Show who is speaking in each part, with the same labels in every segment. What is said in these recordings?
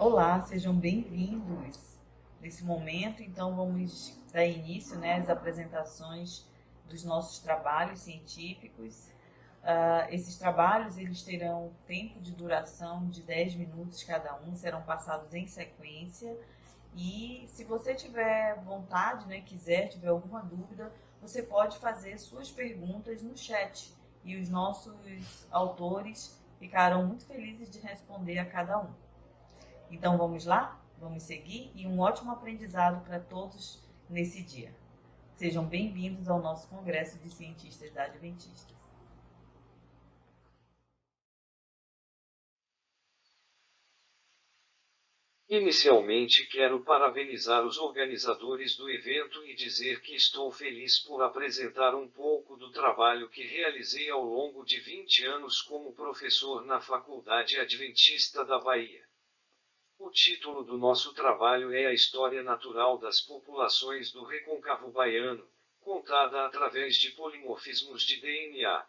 Speaker 1: Olá, sejam bem-vindos. Nesse momento, então, vamos dar início, às apresentações dos nossos trabalhos científicos. Esses trabalhos eles terão tempo de duração de 10 minutos cada um, serão passados em sequência. E se você tiver vontade, tiver alguma dúvida, você pode fazer suas perguntas no chat e os nossos autores ficarão muito felizes de responder a cada um. Então vamos lá? Vamos seguir e um ótimo aprendizado para todos nesse dia. Sejam bem-vindos ao nosso Congresso de Cientistas da Adventistas.
Speaker 2: Inicialmente quero parabenizar os organizadores do evento e dizer que estou feliz por apresentar um pouco do trabalho que realizei ao longo de 20 anos como professor na Faculdade Adventista da Bahia. O título do nosso trabalho é A História Natural das Populações do Recôncavo Baiano, contada através de polimorfismos de DNA.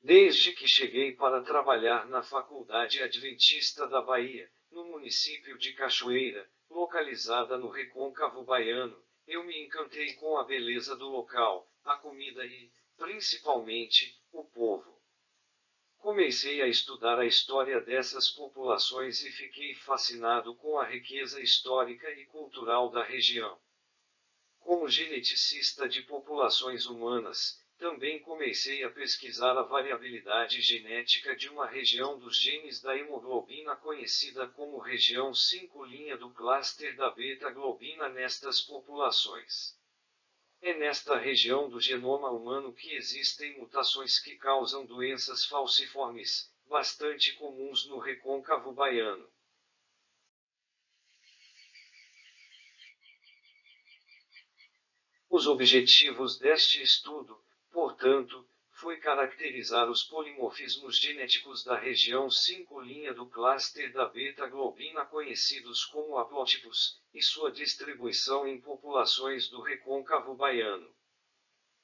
Speaker 2: Desde que cheguei para trabalhar na Faculdade Adventista da Bahia, no município de Cachoeira, localizada no Recôncavo Baiano, eu me encantei com a beleza do local, a comida e, principalmente, o povo. Comecei a estudar a história dessas populações e fiquei fascinado com a riqueza histórica e cultural da região. Como geneticista de populações humanas, também comecei a pesquisar a variabilidade genética de uma região dos genes da hemoglobina conhecida como região 5' do cluster da beta-globina nestas populações. É nesta região do genoma humano que existem mutações que causam doenças falciformes, bastante comuns no recôncavo baiano. Os objetivos deste estudo, portanto, foi caracterizar os polimorfismos genéticos da região 5' do cluster da beta-globina conhecidos como haplotipos, e sua distribuição em populações do recôncavo baiano.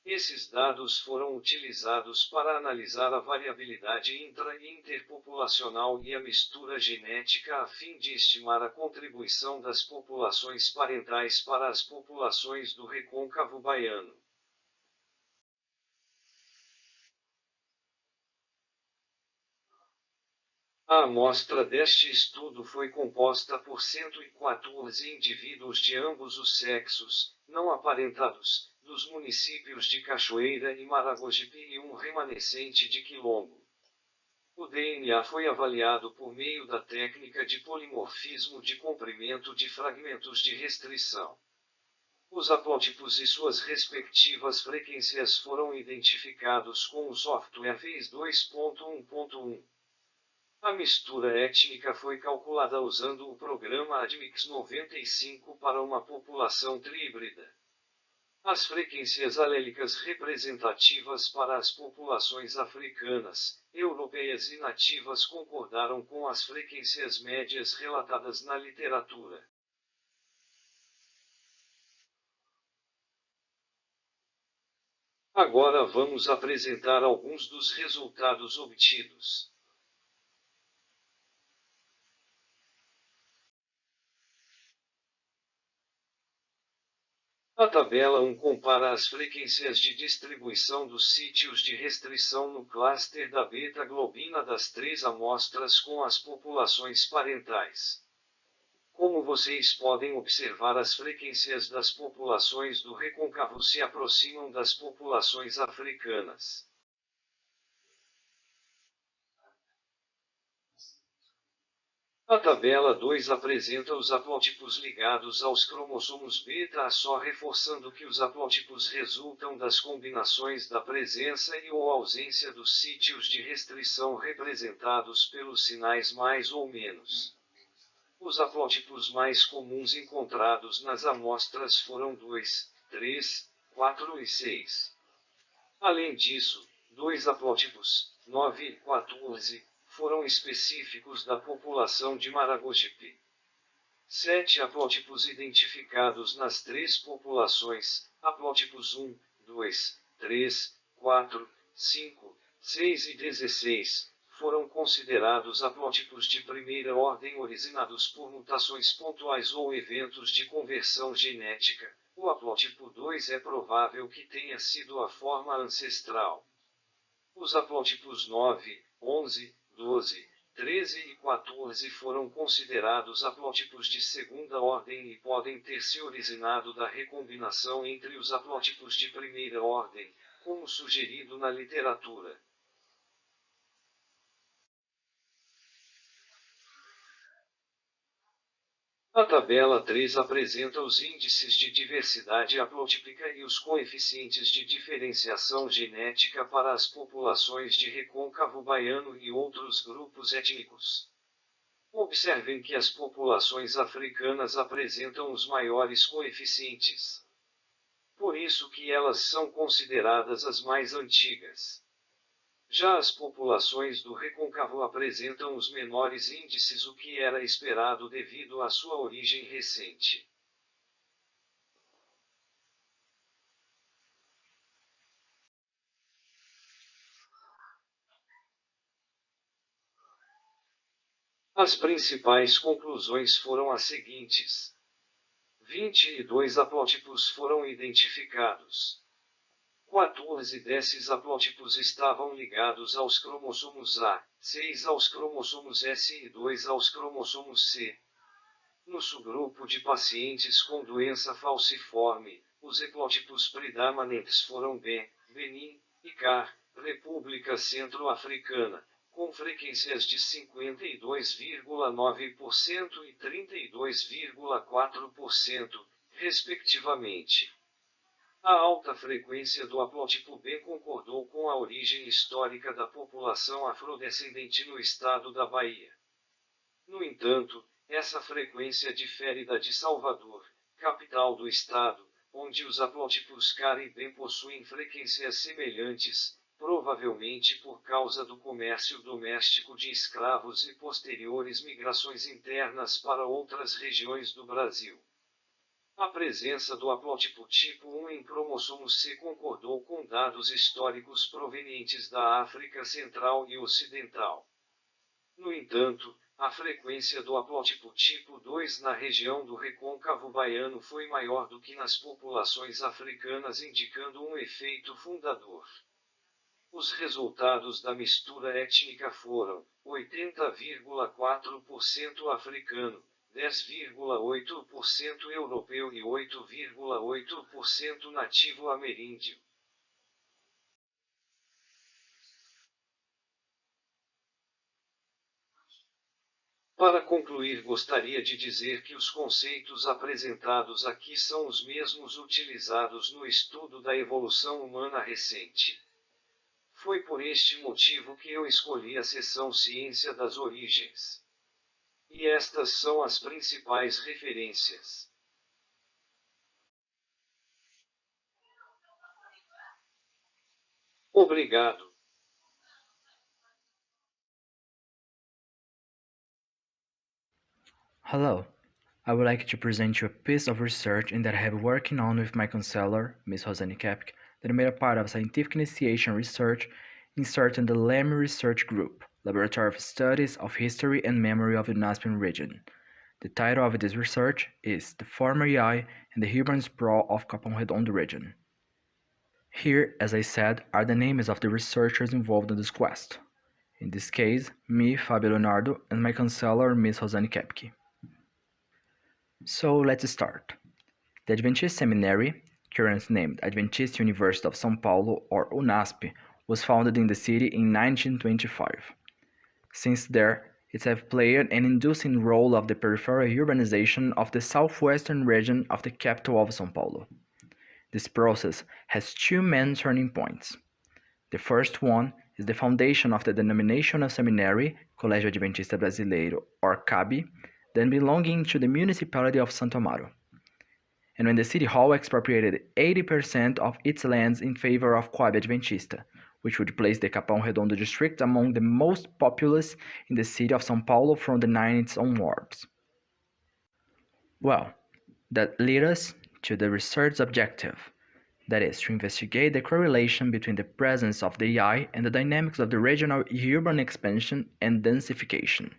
Speaker 2: Esses dados foram utilizados para analisar a variabilidade intra- e interpopulacional e a mistura genética a fim de estimar a contribuição das populações parentais para as populações do recôncavo baiano. A amostra deste estudo foi composta por 114 indivíduos de ambos os sexos, não aparentados, dos municípios de Cachoeira e Maragogipe e um remanescente de Quilombo. O DNA foi avaliado por meio da técnica de polimorfismo de comprimento de fragmentos de restrição. Os haplótipos e suas respectivas frequências foram identificados com o software FACE 2.1.1. A mistura étnica foi calculada usando o programa ADMIX 95 para uma população tríbrida. As frequências alélicas representativas para as populações africanas, europeias e nativas concordaram com as frequências médias relatadas na literatura. Agora vamos apresentar alguns dos resultados obtidos. A tabela 1 compara as frequências de distribuição dos sítios de restrição no cluster da beta-globina das 3 amostras com as populações parentais. Como vocês podem observar, as frequências das populações do recôncavo se aproximam das populações africanas. A tabela 2 apresenta os haplótipos ligados aos cromossomos beta só reforçando que os haplótipos resultam das combinações da presença e ou ausência dos sítios de restrição representados pelos sinais mais ou menos. Os haplótipos mais comuns encontrados nas amostras foram 2, 3, 4 e 6. Além disso, dois haplótipos, 9 e 14, foram específicos da população de Maragogipe. 7 haplótipos identificados nas 3 populações, haplótipos 1, 2, 3, 4, 5, 6 e 16, foram considerados haplótipos de primeira ordem originados por mutações pontuais ou eventos de conversão genética. O haplótipo 2 é provável que tenha sido a forma ancestral. Os haplótipos 9, 11, 12, 13 e 14 foram considerados haplótipos de segunda ordem e podem ter se originado da recombinação entre os haplótipos de primeira ordem, como sugerido na literatura. A tabela 3 apresenta os índices de diversidade haplotípica e os coeficientes de diferenciação genética para as populações de recôncavo baiano e outros grupos étnicos. Observem que as populações africanas apresentam os maiores coeficientes. Por isso que elas são consideradas as mais antigas. Já as populações do recôncavo apresentam os menores índices, o que era esperado devido à sua origem recente. As principais conclusões foram as seguintes: 22 haplótipos foram identificados. 14 desses haplótipos estavam ligados aos cromossomos A, 6 aos cromossomos S e 2 aos cromossomos C. No subgrupo de pacientes com doença falciforme, os haplótipos predominantes foram B, Benin, e CAR, República Centro-Africana, com frequências de 52,9% e 32,4%, respectivamente. A alta frequência do haplótipo B concordou com a origem histórica da população afrodescendente no estado da Bahia. No entanto, essa frequência difere da de Salvador, capital do estado, onde os haplótipos CAR e B possuem frequências semelhantes, provavelmente por causa do comércio doméstico de escravos e posteriores migrações internas para outras regiões do Brasil. A presença do haplótipo tipo 1 em cromossomo C concordou com dados históricos provenientes da África Central e Ocidental. No entanto, a frequência do haplótipo tipo 2 na região do recôncavo baiano foi maior do que nas populações africanas, indicando um efeito fundador. Os resultados da mistura étnica foram 80,4% africano, 10,8% europeu e 8,8% nativo ameríndio. Para concluir, gostaria de dizer que os conceitos apresentados aqui são os mesmos utilizados no estudo da evolução humana recente. Foi por este motivo que eu escolhi a seção Ciência das Origens. E estas são as principais referências. Obrigado.
Speaker 3: Hello, I would like to present you a piece of research that I have been working on with my counselor, Ms. Rosane Kepke, that made a part of scientific initiation research inserted in the LEMI Research Group, Laboratory of Studies of History and Memory of the UNASP region. The title of this research is The Former Yai and the Urban Sprawl of Capão Redondo region. Here, as I said, are the names of the researchers involved in this quest. In this case, me, Fabio Leonardo, and my counselor, Ms. Rosane Kepke. So let's start. The Adventist Seminary, currently named Adventist University of São Paulo or UNASP, was founded in the city in 1925. Since there, it has played an inducing role of the peripheral urbanization of the southwestern region of the capital of São Paulo. This process has two main turning points. The first one is the foundation of the denominational seminary, Colégio Adventista Brasileiro, or CAB, then belonging to the municipality of Santo Amaro. And when the city hall expropriated 80% of its lands in favor of Coab Adventista, which would place the Capão Redondo district among the most populous in the city of São Paulo from the 90s onwards. Well, that led us to the research objective. that is, to investigate the correlation between the presence of the AI and the dynamics of the regional urban expansion and densification.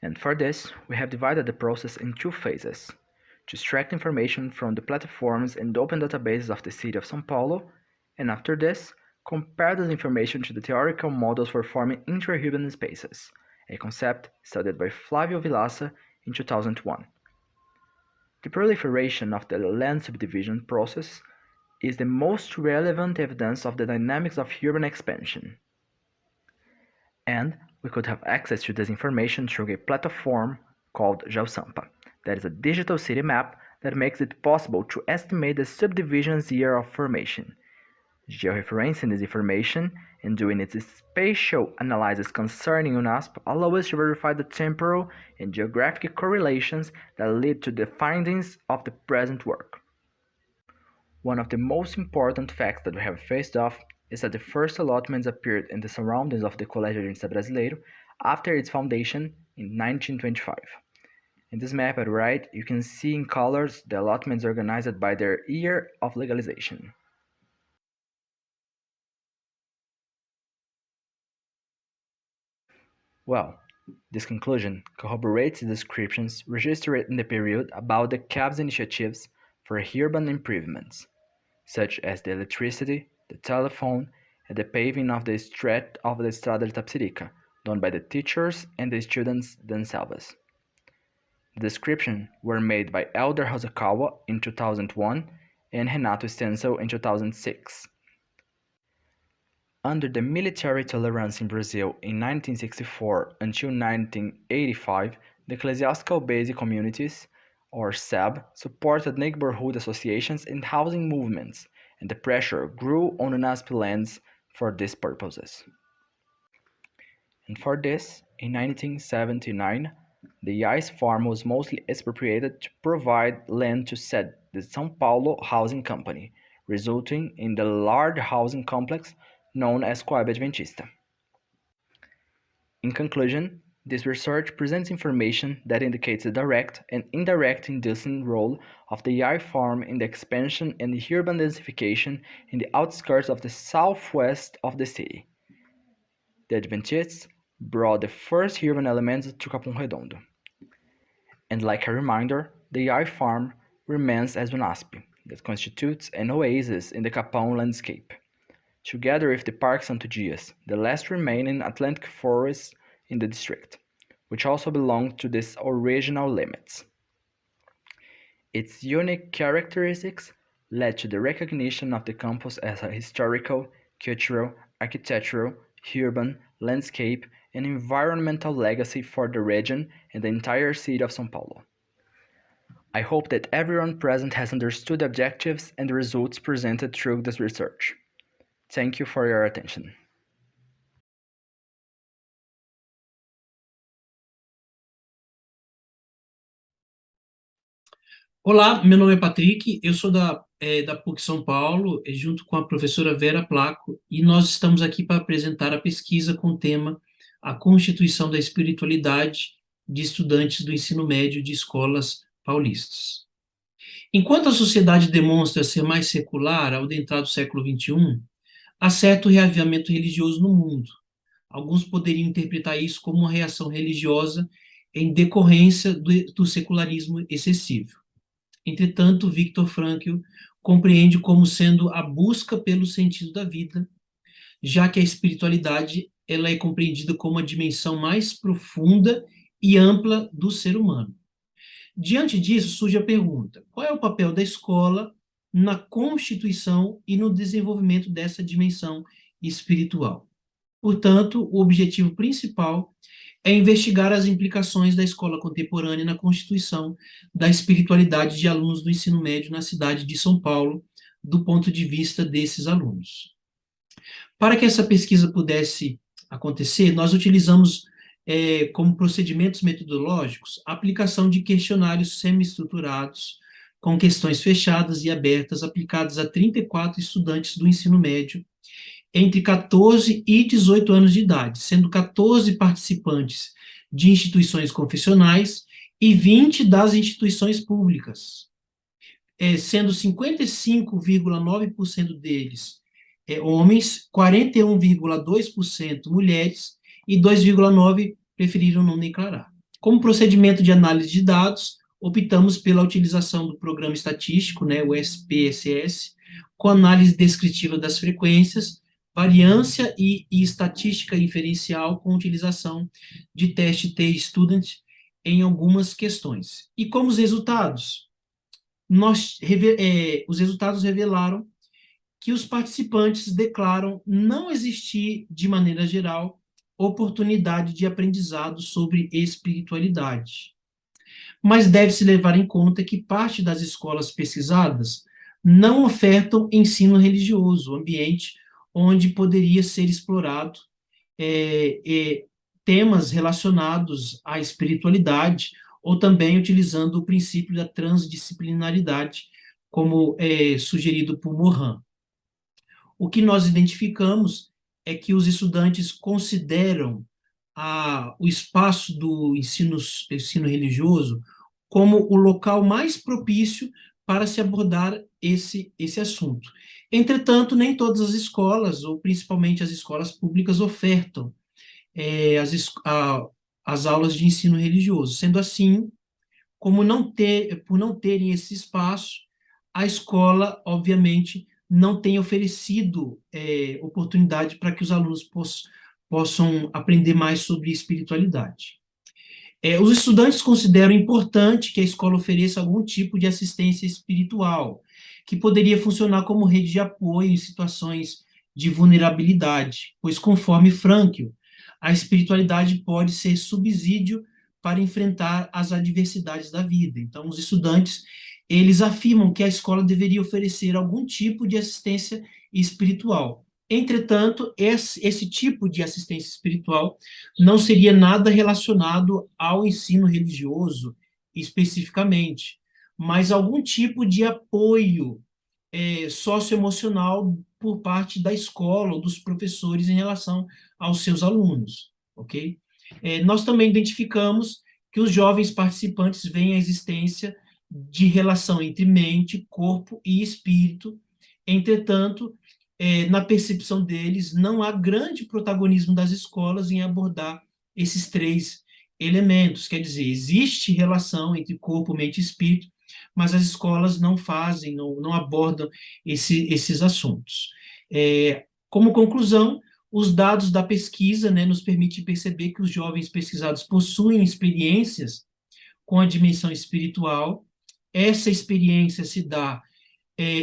Speaker 3: And for this, we have divided the process in two phases: to extract information from the platforms and open databases of the city of São Paulo, and after this, compare this information to the theoretical models for forming intra-urban spaces, a concept studied by Flávio Vilaça in 2001. The proliferation of the land subdivision process is the most relevant evidence of the dynamics of urban expansion. And we could have access to this information through a platform called GeoSampa, that is a digital city map that makes it possible to estimate the subdivision's year of formation. Georeferencing this information and doing its spatial analysis concerning UNASP allow us to verify the temporal and geographic correlations that lead to the findings of the present work. One of the most important facts that we have faced off is that the first allotments appeared in the surroundings of the Colégio Adventista Brasileiro after its foundation in 1925. In this map at the right, you can see in colors the allotments organized by their year of legalization. Well, this conclusion corroborates the descriptions registered in the period about the CAB's initiatives for urban improvements, such as the electricity, the telephone, and the paving of the stretch of the Estrada de Tapsirica, done by the teachers and the students themselves. The descriptions were made by Elder Hosokawa in 2001 and Renato Stencil in 2006. Under the military tolerance in Brazil in 1964 until 1985, the ecclesiastical basic communities, or SEB, supported neighborhood associations and housing movements, and the pressure grew on UNASP lands for these purposes. And for this, in 1979, the ICE farm was mostly expropriated to provide land to SED, the São Paulo Housing Company, resulting in the large housing complex known as Coab Adventista. In conclusion, this research presents information that indicates the direct and indirect inducing role of the AI farm in the expansion and the urban densification in the outskirts of the southwest of the city. The Adventists brought the first urban elements to Capão Redondo. And like a reminder, the AI farm remains as UNASP, that constitutes an oasis in the Capão landscape, together with the Parque Santo Dias, the last remaining Atlantic forest in the district, which also belonged to these original limits. Its unique characteristics led to the recognition of the campus as a historical, cultural, architectural, urban, landscape, and environmental legacy for the region and the entire city of São Paulo. I hope that everyone present has understood the objectives and the results presented through this research. Thank you for your attention.
Speaker 4: Olá, meu nome é Patrick, eu sou da PUC São Paulo, junto com a professora Vera Placo, e nós estamos aqui para apresentar a pesquisa com o tema A Constituição da Espiritualidade de Estudantes do Ensino Médio de Escolas Paulistas. Enquanto a sociedade demonstra ser mais secular ao adentrar do século XXI, há certo reavivamento religioso no mundo. Alguns poderiam interpretar isso como uma reação religiosa em decorrência do secularismo excessivo. Entretanto, Viktor Frankl compreende como sendo a busca pelo sentido da vida, já que a espiritualidade ela é compreendida como a dimensão mais profunda e ampla do ser humano. Diante disso, surge a pergunta: qual é o papel da escola na constituição e no desenvolvimento dessa dimensão espiritual? Portanto, o objetivo principal é investigar as implicações da escola contemporânea na constituição da espiritualidade de alunos do ensino médio na cidade de São Paulo, do ponto de vista desses alunos. Para que essa pesquisa pudesse acontecer, nós utilizamos como procedimentos metodológicos a aplicação de questionários semi-estruturados com questões fechadas e abertas aplicadas a 34 estudantes do ensino médio entre 14 e 18 anos de idade, sendo 14 participantes de instituições confessionais e 20 das instituições públicas. sendo 55,9% deles homens, 41,2% mulheres e 2,9% preferiram não declarar. Como procedimento de análise de dados, optamos pela utilização do programa estatístico, né, o SPSS, com análise descritiva das frequências, variância e estatística inferencial com utilização de teste T-Student em algumas questões. E como os resultados? Os resultados revelaram que os participantes declaram não existir, de maneira geral, oportunidade de aprendizado sobre espiritualidade. Mas deve-se levar em conta que parte das escolas pesquisadas não ofertam ensino religioso, ambiente onde poderia ser explorado temas relacionados à espiritualidade, ou também utilizando o princípio da transdisciplinaridade, como sugerido por Morin. O que nós identificamos é que os estudantes consideram o espaço do ensino religioso como o local mais propício para se abordar esse assunto. Entretanto, nem todas as escolas, ou principalmente as escolas públicas, ofertam as aulas de ensino religioso. Sendo assim, por não terem esse espaço, a escola, obviamente, não tem oferecido oportunidade para que os alunos possam aprender mais sobre espiritualidade. Os estudantes consideram importante que a escola ofereça algum tipo de assistência espiritual, que poderia funcionar como rede de apoio em situações de vulnerabilidade, pois, conforme Frankl, a espiritualidade pode ser subsídio para enfrentar as adversidades da vida. Então, os estudantes, eles afirmam que a escola deveria oferecer algum tipo de assistência espiritual. Entretanto, esse tipo de assistência espiritual não seria nada relacionado ao ensino religioso especificamente, mas algum tipo de apoio socioemocional por parte da escola ou dos professores em relação aos seus alunos, ok? Nós também identificamos que os jovens participantes veem a existência de relação entre mente, corpo e espírito. Entretanto, na percepção deles, não há grande protagonismo das escolas em abordar esses três elementos. Quer dizer, existe relação entre corpo, mente e espírito, mas as escolas não fazem, não abordam esses assuntos. Como conclusão, os dados da pesquisa, né, nos permitem perceber que os jovens pesquisados possuem experiências com a dimensão espiritual. Essa experiência se dá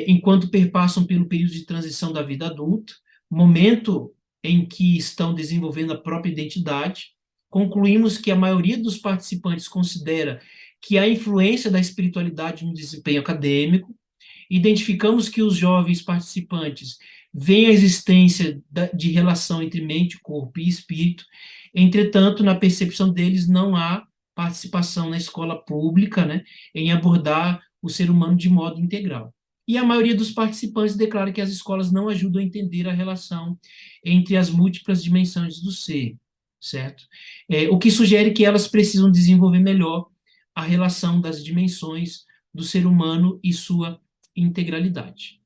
Speaker 4: enquanto perpassam pelo período de transição da vida adulta, momento em que estão desenvolvendo a própria identidade. Concluímos que a maioria dos participantes considera que há influência da espiritualidade no desempenho acadêmico. Identificamos que os jovens participantes veem a existência de relação entre mente, corpo e espírito. Entretanto, na percepção deles, não há participação na escola pública, né, em abordar o ser humano de modo integral. E a maioria dos participantes declara que as escolas não ajudam a entender a relação entre as múltiplas dimensões do ser, certo? O que sugere que elas precisam desenvolver melhor a relação das dimensões do ser humano e sua integralidade.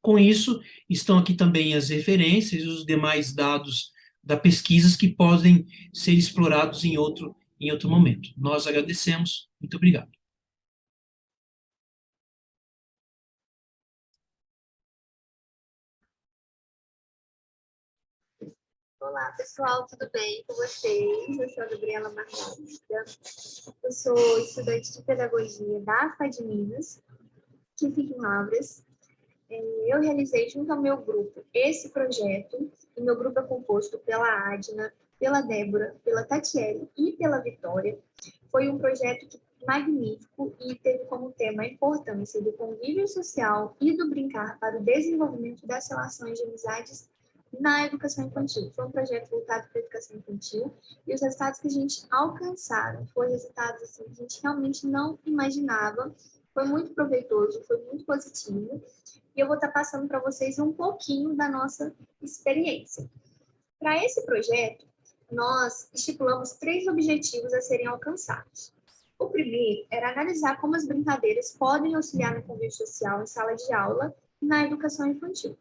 Speaker 4: Com isso, estão aqui também as referências e os demais dados da pesquisa que podem ser explorados em outro momento. Nós agradecemos. Muito obrigado.
Speaker 5: Olá, pessoal, tudo bem com vocês? Eu sou a Gabriela Margarida, eu sou estudante de pedagogia da FAD Minas, que fica em Lavras. Eu realizei junto ao meu grupo esse projeto, e meu grupo é composto pela Adna, pela Débora, pela Tatiele e pela Vitória. Foi um projeto magnífico e teve como tema a importância do convívio social e do brincar para o desenvolvimento das relações de amizades na educação infantil. Foi um projeto voltado para a educação infantil e os resultados que a gente alcançaram foram resultados assim, que a gente realmente não imaginava. Foi muito proveitoso, foi muito positivo. E eu vou estar passando para vocês um pouquinho da nossa experiência. Para esse projeto, nós estipulamos 3 objetivos a serem alcançados. O primeiro era analisar como as brincadeiras podem auxiliar no convívio social em sala de aula e na educação infantil.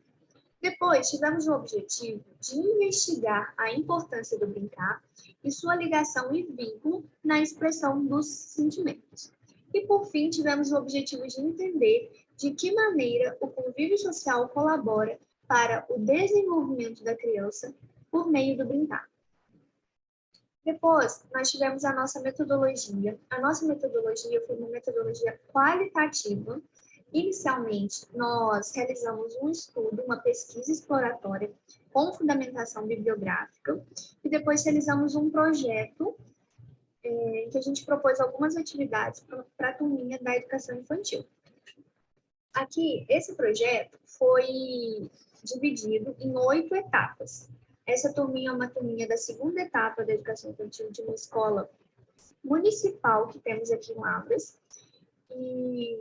Speaker 5: Depois, tivemos o objetivo de investigar a importância do brincar e sua ligação e vínculo na expressão dos sentimentos. E, por fim, tivemos o objetivo de entender de que maneira o convívio social colabora para o desenvolvimento da criança por meio do brincar. Depois, nós tivemos a nossa metodologia. A nossa metodologia foi uma metodologia qualitativa. Inicialmente, nós realizamos um estudo, uma pesquisa exploratória com fundamentação bibliográfica, e depois realizamos um projeto em que a gente propôs algumas atividades para a turminha da educação infantil. Aqui, esse projeto foi dividido em 8 etapas. Essa turminha é uma turminha da segunda etapa da educação infantil de uma escola municipal que temos aqui em Lavras. E,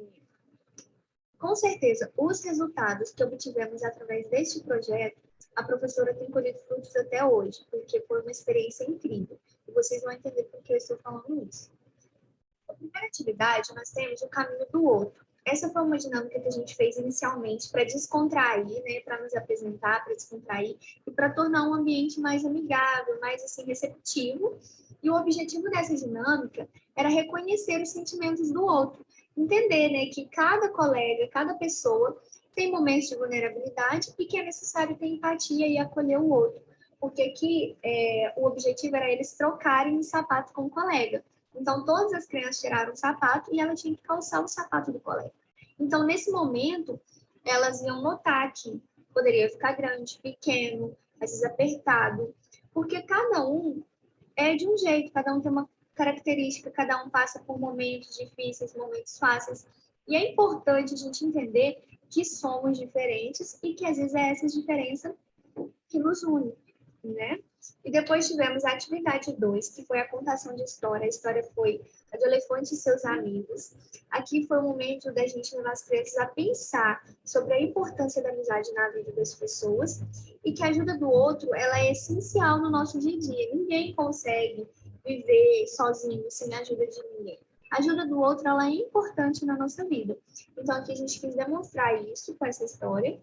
Speaker 5: com certeza, os resultados que obtivemos através deste projeto, a professora tem colhido frutos até hoje, porque foi uma experiência incrível. E vocês vão entender por que eu estou falando isso. A primeira atividade, nós temos o caminho do outro. Essa foi uma dinâmica que a gente fez inicialmente para descontrair, né, para nos apresentar, para descontrair e para tornar um ambiente mais amigável, mais assim receptivo. E o objetivo dessa dinâmica era reconhecer os sentimentos do outro, entender, né, que cada colega, cada pessoa tem momentos de vulnerabilidade e que é necessário ter empatia e acolher o outro, porque aqui o objetivo era eles trocarem o sapato com o colega. Então, todas as crianças tiraram o sapato e ela tinha que calçar o sapato do colega. Então, nesse momento, elas iam notar que poderia ficar grande, pequeno, às vezes apertado, porque cada um é de um jeito, cada um tem uma característica, cada um passa por momentos difíceis, momentos fáceis. E é importante a gente entender que somos diferentes e que às vezes é essa diferença que nos une, né? E depois tivemos a atividade 2, que foi a contação de história. A história foi a de Elefante e seus amigos. Aqui foi o momento da gente levar as crianças a pensar sobre a importância da amizade na vida das pessoas e que a ajuda do outro, ela é essencial no nosso dia a dia. Ninguém consegue viver sozinho, sem a ajuda de ninguém. A ajuda do outro, ela é importante na nossa vida. Então, aqui a gente quis demonstrar isso com essa história.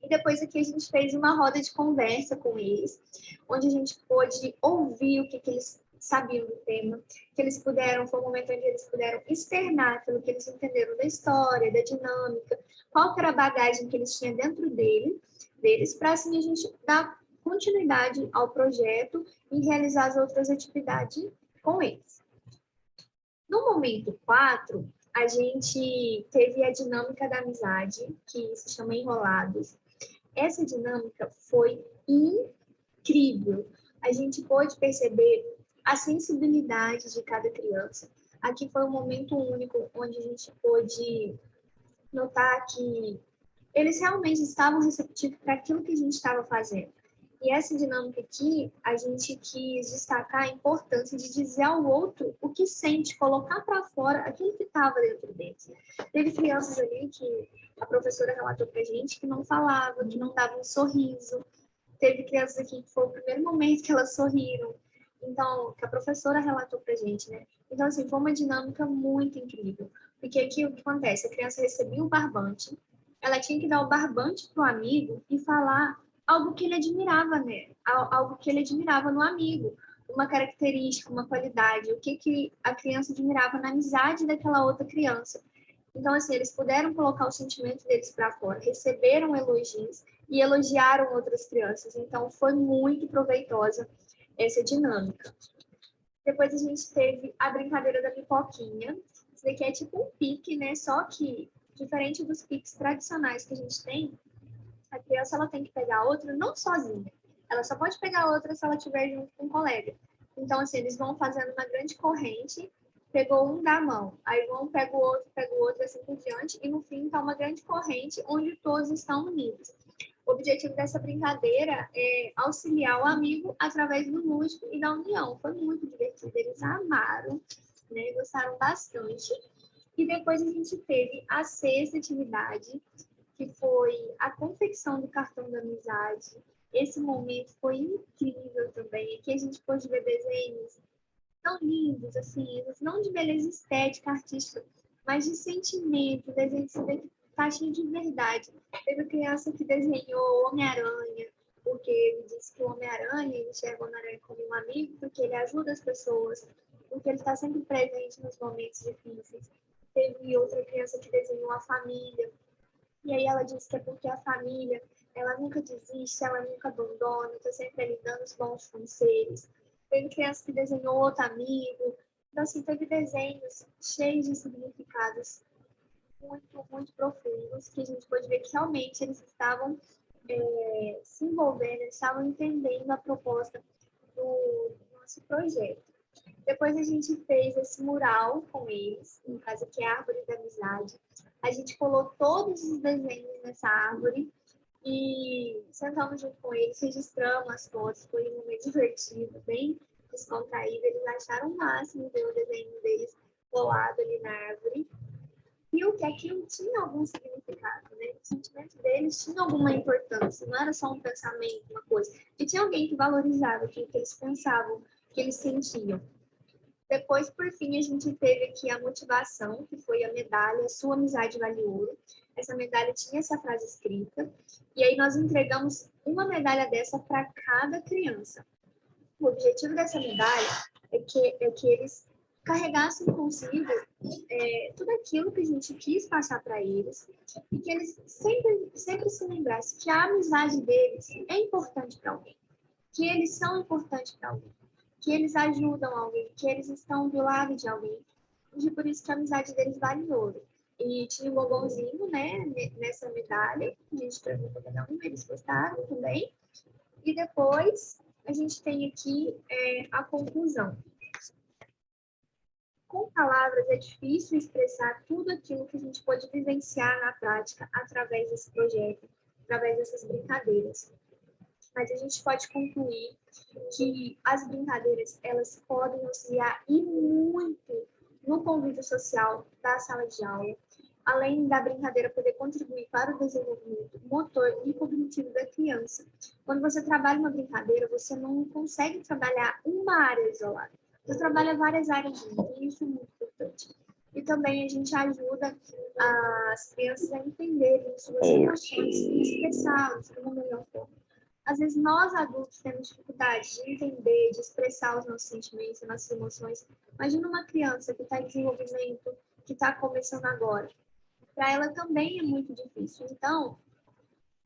Speaker 5: E depois aqui a gente fez uma roda de conversa com eles, onde a gente pôde ouvir o que eles sabiam do tema, que eles puderam, foi um momento onde eles puderam externar aquilo que eles entenderam da história, da dinâmica, qual que era a bagagem que eles tinham dentro deles, para assim a gente dar continuidade ao projeto e realizar as outras atividades com eles. No momento 4, a gente teve a dinâmica da amizade, que se chama Enrolados. Essa dinâmica foi incrível. A gente pôde perceber a sensibilidade de cada criança. Aqui foi um momento único, onde a gente pôde notar que eles realmente estavam receptivos para aquilo que a gente estava fazendo. E essa dinâmica aqui, a gente quis destacar a importância de dizer ao outro o que sente, colocar para fora aquilo que estava dentro deles. Teve crianças ali que a professora relatou para a gente que não falava, que não dava um sorriso. Teve crianças aqui que foi o primeiro momento que elas sorriram. Então, que a professora relatou para a gente, né? Então, assim, foi uma dinâmica muito incrível. Porque aqui o que acontece? A criança recebia o barbante, ela tinha que dar o barbante para o amigo e falar algo que ele admirava, né? Algo que ele admirava no amigo, uma característica, uma qualidade, o que a criança admirava na amizade daquela outra criança. Então, assim, eles puderam colocar o sentimento deles para fora, receberam elogios e elogiaram outras crianças. Então, foi muito proveitosa essa dinâmica. Depois a gente teve a brincadeira da pipoquinha. Isso daqui é tipo um pique, né? Só que, diferente dos piques tradicionais que a gente tem, a criança ela tem que pegar outra não sozinha. Ela só pode pegar outra se ela estiver junto com um colega. Então, assim, eles vão fazendo uma grande corrente, pegou um da mão, aí um pega o outro, assim por diante, e no fim está uma grande corrente onde todos estão unidos. O objetivo dessa brincadeira é auxiliar o amigo através do lúdico e da união. Foi muito divertido, eles amaram, né? Gostaram bastante. E depois a gente teve a sexta atividade, que foi a confecção do cartão da amizade. Esse momento foi incrível também. Aqui a gente pôde ver desenhos tão lindos, assim, não de beleza estética, artística, mas de sentimento, desenho que você vê que tá cheio de verdade. Teve criança que desenhou Homem-Aranha, porque ele disse que o Homem-Aranha, ele enxerga o Homem-Aranha como um amigo, porque ele ajuda as pessoas, porque ele está sempre presente nos momentos difíceis. Teve outra criança que desenhou a família, e aí ela disse que é porque a família, ela nunca desiste, ela nunca abandona, está sempre ali dando os bons conselhos. Teve criança que desenhou outro amigo. Então, assim, teve desenhos cheios de significados muito, muito profundos, que a gente pode ver que realmente eles estavam se envolvendo, eles estavam entendendo a proposta do nosso projeto. Depois a gente fez esse mural com eles, no caso aqui é a Árvore da Amizade. A gente colou todos os desenhos nessa árvore e sentamos junto com eles, registramos as fotos, foi um momento divertido, bem descontraído. Eles acharam o máximo ver o desenho deles colado ali na árvore. Viu que aquilo tinha algum significado, né? O sentimento deles tinha alguma importância, não era só um pensamento, uma coisa. E tinha alguém que valorizava aquilo que eles pensavam, que eles sentiam. Depois, por fim, a gente teve aqui a motivação, que foi a medalha Sua Amizade Vale Ouro. Essa medalha tinha essa frase escrita. E aí nós entregamos uma medalha dessa para cada criança. O objetivo dessa medalha é que eles carregassem consigo tudo aquilo que a gente quis passar para eles e que eles sempre se lembrassem que a amizade deles é importante para alguém, que eles são importantes para alguém, que eles ajudam alguém, que eles estão do lado de alguém. E por isso que a amizade deles vale ouro. E tinha um bombonzinho, né, nessa medalha, a gente perguntou para cada um, eles gostaram também. E depois a gente tem aqui a conclusão. Com palavras é difícil expressar tudo aquilo que a gente pode vivenciar na prática através desse projeto, através dessas brincadeiras. Mas a gente pode concluir que as brincadeiras, elas podem auxiliar e muito no convívio social da sala de aula, além da brincadeira poder contribuir para o desenvolvimento motor e cognitivo da criança. Quando você trabalha uma brincadeira, você não consegue trabalhar uma área isolada. Você trabalha várias áreas juntas, e isso é muito importante. E também a gente ajuda as crianças a entenderem suas emoções e expressá-las de uma melhor forma. Às vezes nós adultos temos dificuldade de entender, de expressar os nossos sentimentos, as nossas emoções. Imagina uma criança que está em desenvolvimento, que está começando agora. Para ela também é muito difícil. Então,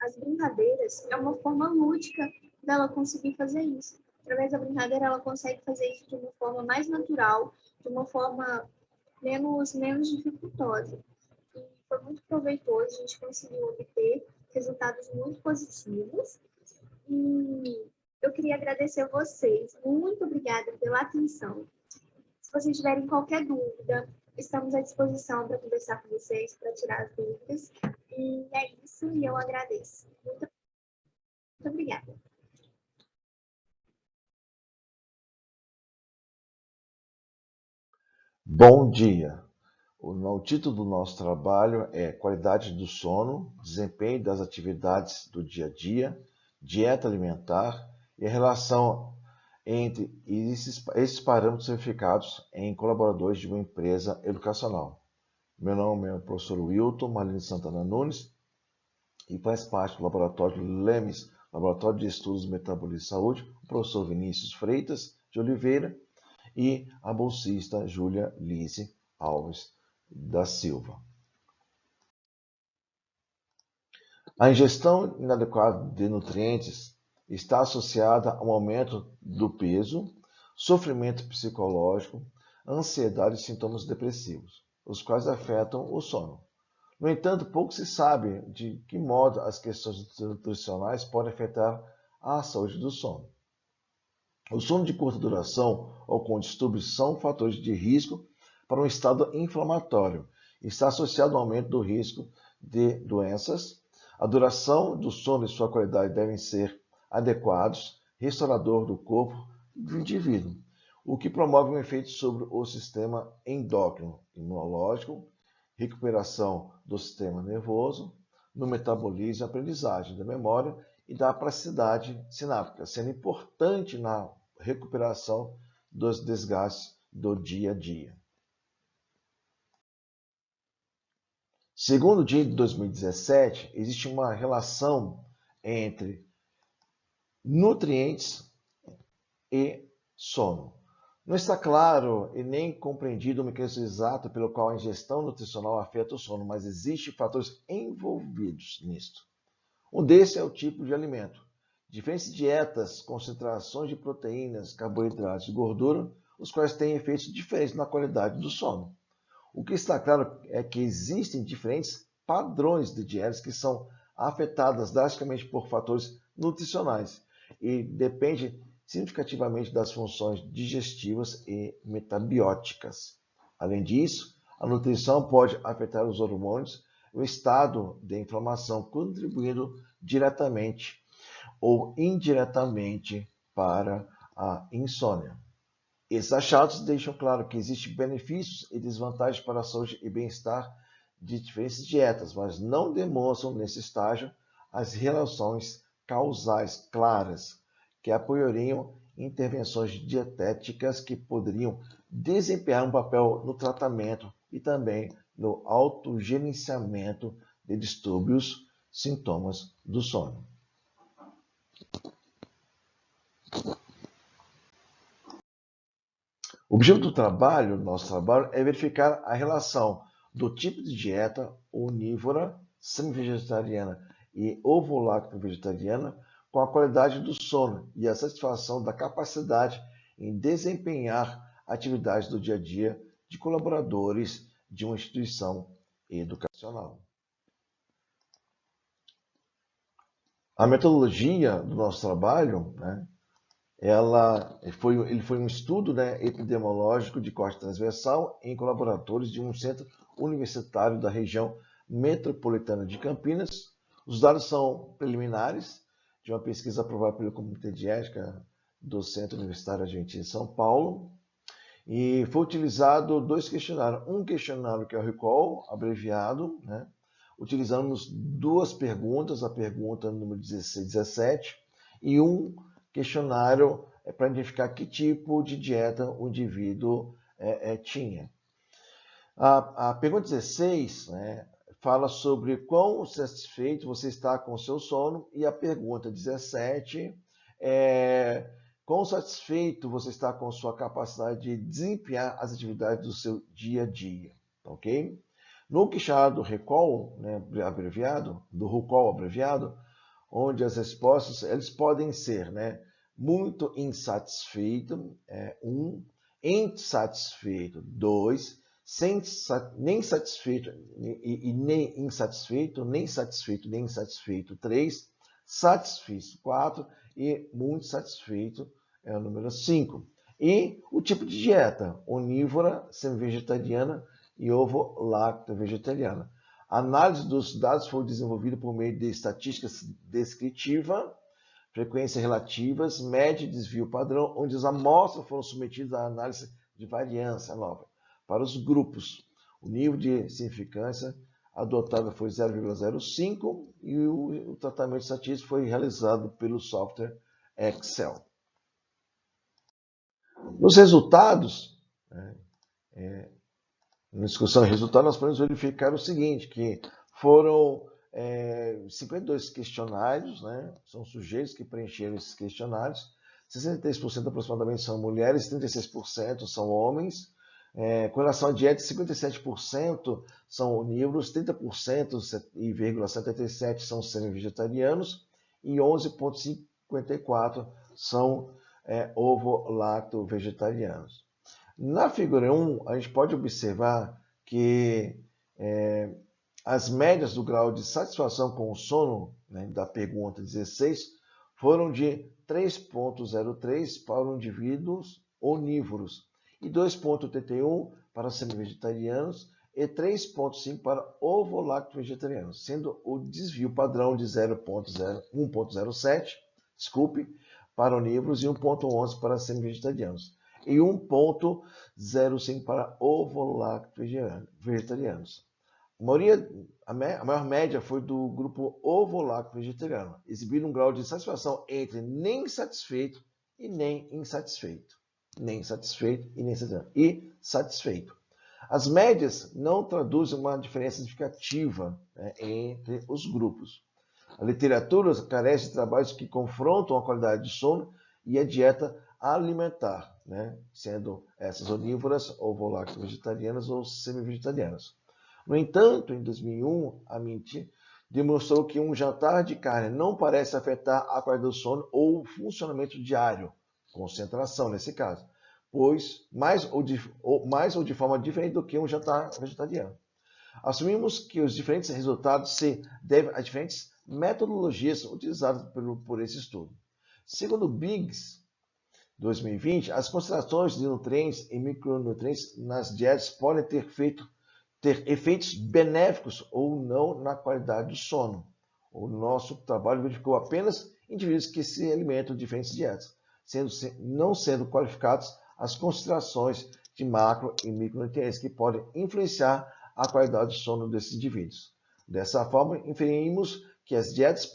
Speaker 5: as brincadeiras é uma forma lúdica dela conseguir fazer isso. Através da brincadeira, ela consegue fazer isso de uma forma mais natural, de uma forma menos dificultosa. E foi muito proveitoso, a gente conseguiu obter resultados muito positivos. E eu queria agradecer a vocês. Muito obrigada pela atenção. Se vocês tiverem qualquer dúvida, estamos à disposição para conversar com vocês, para tirar as dúvidas. E é isso, e eu agradeço. Muito obrigada.
Speaker 6: Bom dia! O título do nosso trabalho é Qualidade do sono, desempenho das atividades do dia a dia, dieta alimentar e a relação entre esses parâmetros verificados em colaboradores de uma empresa educacional. Meu nome é o professor Wilton Marlene Santana Nunes e faz parte do laboratório LEMES, Laboratório de Estudos de Metabolismo e Saúde, o professor Vinícius Freitas de Oliveira e a bolsista Júlia Lise Alves da Silva. A ingestão inadequada de nutrientes está associada ao aumento do peso, sofrimento psicológico, ansiedade e sintomas depressivos, os quais afetam o sono. No entanto, pouco se sabe de que modo as questões nutricionais podem afetar a saúde do sono. O sono de curta duração ou com distúrbios são fatores de risco para um estado inflamatório. Está associado ao aumento do risco de doenças. A duração do sono e sua qualidade devem ser adequados, restaurador do corpo do indivíduo, o que promove um efeito sobre o sistema endócrino, imunológico, recuperação do sistema nervoso, no metabolismo e aprendizagem da memória e da plasticidade sináptica, sendo importante na recuperação dos desgastes do dia a dia. Segundo o DIN de 2017, existe uma relação entre nutrientes e sono. Não está claro e nem compreendido o mecanismo exato pelo qual a ingestão nutricional afeta o sono, mas existem fatores envolvidos nisto. Um desses é o tipo de alimento. Diferentes dietas, concentrações de proteínas, carboidratos e gordura, os quais têm efeitos diferentes na qualidade do sono. O que está claro é que existem diferentes padrões de dietas que são afetadas drasticamente por fatores nutricionais e depende significativamente das funções digestivas e metabióticas. Além disso, a nutrição pode afetar os hormônios e o estado de inflamação, contribuindo diretamente ou indiretamente para a insônia. Esses achados deixam claro que existem benefícios e desvantagens para a saúde e bem-estar de diferentes dietas, mas não demonstram nesse estágio as relações causais claras que apoiariam intervenções dietéticas que poderiam desempenhar um papel no tratamento e também no autogerenciamento de distúrbios, sintomas do sono. O objetivo do nosso trabalho, é verificar a relação do tipo de dieta onívora, semi-vegetariana e ovo-lacto-vegetariana com a qualidade do sono e a satisfação da capacidade em desempenhar atividades do dia a dia de colaboradores de uma instituição educacional. A metodologia do nosso trabalho, ele foi um estudo epidemiológico de corte transversal em colaboradores de um centro universitário da região metropolitana de Campinas. Os dados são preliminares de uma pesquisa aprovada pelo Comitê de Ética do Centro Universitário Adventista de São Paulo. E foi utilizado dois questionários. Um questionário que é o RECOL, abreviado, utilizamos duas perguntas, a pergunta número 16 e 17, e um questionário para identificar que tipo de dieta o indivíduo tinha. A pergunta 16 fala sobre quão satisfeito você está com o seu sono, e a pergunta 17 é quão satisfeito você está com sua capacidade de desempenhar as atividades do seu dia a dia, ok? No questionário do RECOL, abreviado, onde as respostas eles podem ser muito insatisfeito, 1, insatisfeito, 2, nem satisfeito e nem insatisfeito, nem satisfeito, nem insatisfeito, 3, satisfeito, 4 e muito satisfeito é o número 5. E o tipo de dieta, onívora, semi-vegetariana e ovo-lacto-vegetariana. A análise dos dados foi desenvolvida por meio de estatística descritiva, frequências relativas, média e desvio padrão, onde as amostras foram submetidas à análise de variância nova. Para os grupos, o nível de significância adotado foi 0,05 e o tratamento estatístico foi realizado pelo software Excel. Nos resultados, na discussão de resultados, nós podemos verificar o seguinte, que foram 52 questionários, são sujeitos que preencheram esses questionários, 63% aproximadamente são mulheres, 36% são homens, com relação à dieta, 57% são onívoros, 30,77% são semi-vegetarianos e 11,54% são ovo-lacto-vegetarianos. Na figura 1, a gente pode observar que as médias do grau de satisfação com o sono, da pergunta 16, foram de 3,03 para indivíduos onívoros e 2,81 para semi-vegetarianos e 3,5 para ovo-lacto-vegetarianos, sendo o desvio padrão de 1,07, para onívoros e 1,11 para semi-vegetarianos e 1,05 para ovo-lacto-vegetarianos. A maior média foi do grupo ovo-lacto-vegetariano, exibindo um grau de satisfação entre nem satisfeito e nem insatisfeito. nem satisfeito e satisfeito. As médias não traduzem uma diferença significativa, né, entre os grupos. A literatura carece de trabalhos que confrontam a qualidade de sono e a dieta alimentar, né, sendo essas onívoras, ovo-lacto-vegetarianas ou semi-vegetarianas. No entanto, em 2001, a MIT demonstrou que um jantar de carne não parece afetar a qualidade do sono ou o funcionamento diário, concentração nesse caso, pois mais ou de forma diferente do que um jantar vegetariano. Assumimos que os diferentes resultados se devem a diferentes metodologias utilizadas por esse estudo. Segundo Biggs, 2020, as concentrações de nutrientes e micronutrientes nas dietas podem ter efeitos benéficos ou não na qualidade do sono. O nosso trabalho verificou apenas indivíduos que se alimentam de diferentes dietas, não sendo qualificados as concentrações de macro e micronutrientes que podem influenciar a qualidade do sono desses indivíduos. Dessa forma, inferimos que as dietas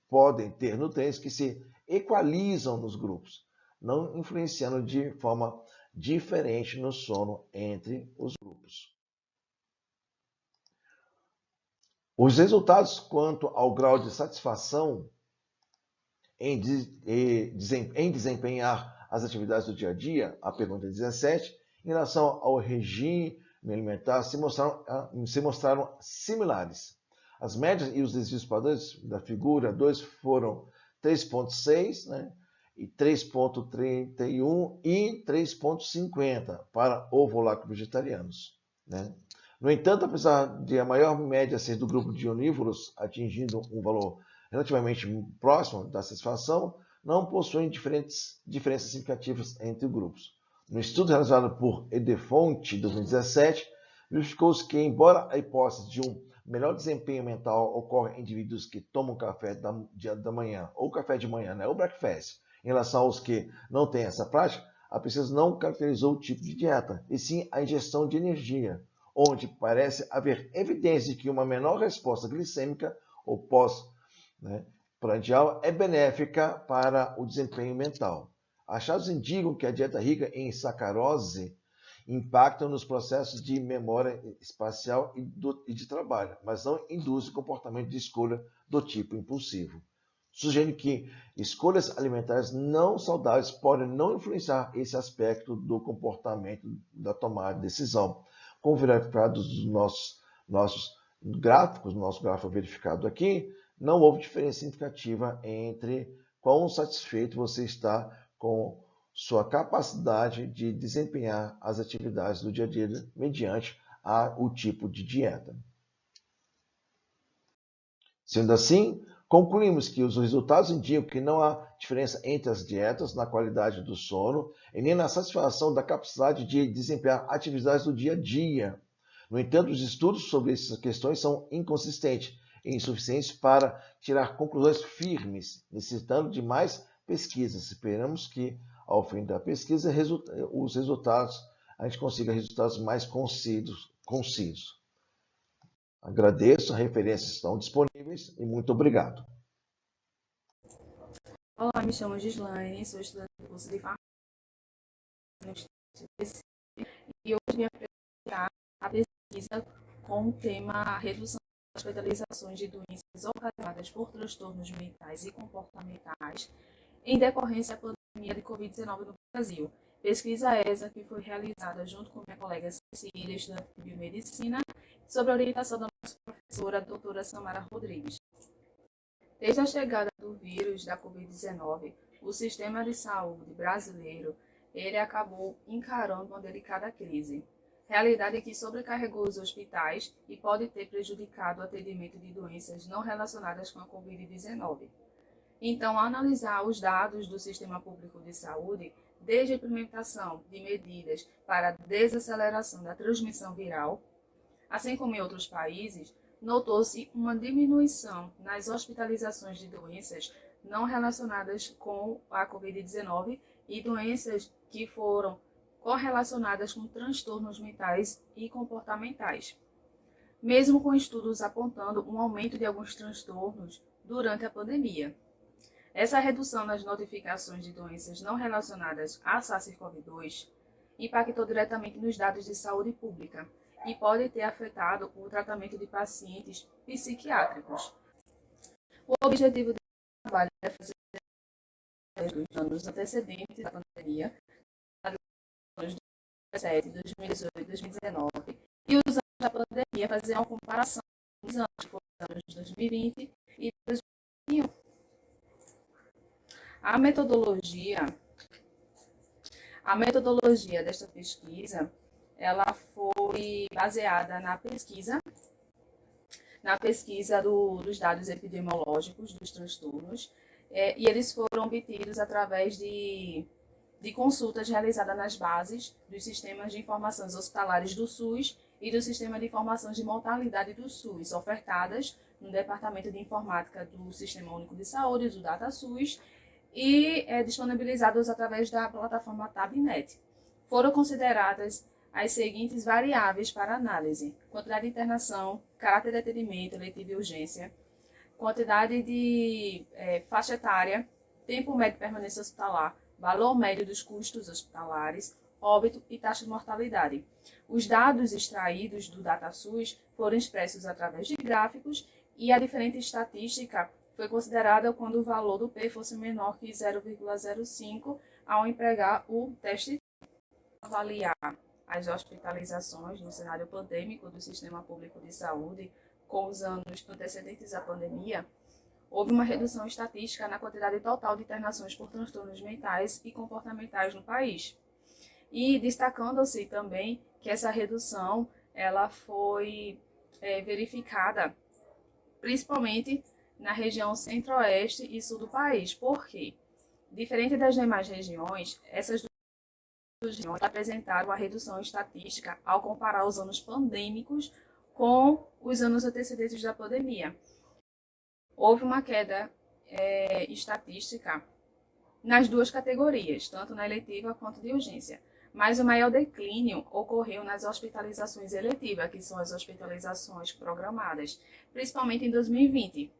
Speaker 6: podem ter nutrientes que se equalizam nos grupos, não influenciando de forma diferente no sono entre os grupos. Os resultados quanto ao grau de satisfação em desempenhar as atividades do dia a dia, a pergunta 17, em relação ao regime alimentar, se mostraram similares. As médias e os desvios padrões da figura 2 foram 3,6, né, e 3,31 e 3,50 para ovo-lacto-vegetarianos, né? No entanto, apesar de a maior média ser do grupo de onívoros, atingindo um valor relativamente próximo da satisfação, não possuem diferenças significativas entre grupos. No estudo realizado por Edefonte, em 2017, verificou-se que, embora a hipótese de um melhor desempenho mental ocorre em indivíduos que tomam café da manhã, ou café de manhã, né, ou breakfast, em relação aos que não têm essa prática, a pesquisa não caracterizou o tipo de dieta, e sim a ingestão de energia, onde parece haver evidência de que uma menor resposta glicêmica ou pós-prandial é benéfica para o desempenho mental. Achados indicam que a dieta rica em sacarose impacta nos processos de memória espacial e de trabalho, mas não induz comportamento de escolha do tipo impulsivo. Sugere que escolhas alimentares não saudáveis podem não influenciar esse aspecto do comportamento da tomada de decisão. Como verificado dos nossos gráficos, no nosso gráfico verificado aqui, não houve diferença significativa entre quão satisfeito você está com sua capacidade de desempenhar as atividades do dia a dia mediante o tipo de dieta. Sendo assim, concluímos que os resultados indicam que não há diferença entre as dietas na qualidade do sono e nem na satisfação da capacidade de desempenhar atividades do dia a dia. No entanto, os estudos sobre essas questões são inconsistentes e insuficientes para tirar conclusões firmes, necessitando de mais pesquisas. Esperamos que, ao fim da pesquisa, a gente consiga resultados mais concisos. Agradeço, as referências estão disponíveis e muito obrigado.
Speaker 7: Olá, me chamo Gislaine, sou estudante do curso de farmácia no Instituto de Recife, e hoje vim apresentar a pesquisa com o tema Redução das hospitalizações de doenças ocasionadas por transtornos mentais e comportamentais em decorrência da pandemia de Covid-19 no Brasil. Pesquisa essa que foi realizada junto com minha colega Cecília, estudante de biomedicina, sob a orientação da nossa professora, a doutora Samara Rodrigues. Desde a chegada do vírus da Covid-19, o sistema de saúde brasileiro ele acabou encarando uma delicada crise. Realidade que sobrecarregou os hospitais e pode ter prejudicado o atendimento de doenças não relacionadas com a Covid-19. Então, ao analisar os dados do Sistema Público de Saúde, desde a implementação de medidas para a desaceleração da transmissão viral, assim como em outros países, notou-se uma diminuição nas hospitalizações de doenças não relacionadas com a Covid-19 e doenças que foram correlacionadas com transtornos mentais e comportamentais, mesmo com estudos apontando um aumento de alguns transtornos durante a pandemia. Essa redução nas notificações de doenças não relacionadas a SARS-CoV-2 impactou diretamente nos dados de saúde pública e pode ter afetado o tratamento de pacientes psiquiátricos. O objetivo do trabalho é fazer os anos antecedentes da pandemia, 2017, 2018 e 2019, e os anos da pandemia, fazer uma comparação dos anos que foram os anos de 2020 e 2021. A metodologia desta pesquisa, ela foi baseada na pesquisa dos dados epidemiológicos dos transtornos, e eles foram obtidos através de consultas realizadas nas bases dos sistemas de informações hospitalares do SUS e do sistema de informações de mortalidade do SUS, ofertadas no Departamento de Informática do Sistema Único de Saúde, do DataSUS, e disponibilizados através da plataforma TabNet. Foram consideradas as seguintes variáveis para análise: quantidade de internação, caráter de atendimento, eletivo e urgência, quantidade de faixa etária, tempo médio de permanência hospitalar, valor médio dos custos hospitalares, óbito e taxa de mortalidade. Os dados extraídos do DataSUS foram expressos através de gráficos e a diferente estatística foi considerada quando o valor do P fosse menor que 0,05 ao empregar o teste. Avaliar as hospitalizações no cenário pandêmico do Sistema Público de Saúde com os anos antecedentes à pandemia, houve uma redução estatística na quantidade total de internações por transtornos mentais e comportamentais no país. E destacando-se também que essa redução ela foi verificada principalmente na região centro-oeste e sul do país. Por quê? Diferente das demais regiões, essas duas regiões apresentaram a redução estatística ao comparar os anos pandêmicos com os anos antecedentes da pandemia. Houve uma queda estatística nas duas categorias, tanto na eletiva quanto de urgência. Mas o maior declínio ocorreu nas hospitalizações eletivas, que são as hospitalizações programadas, principalmente em 2020,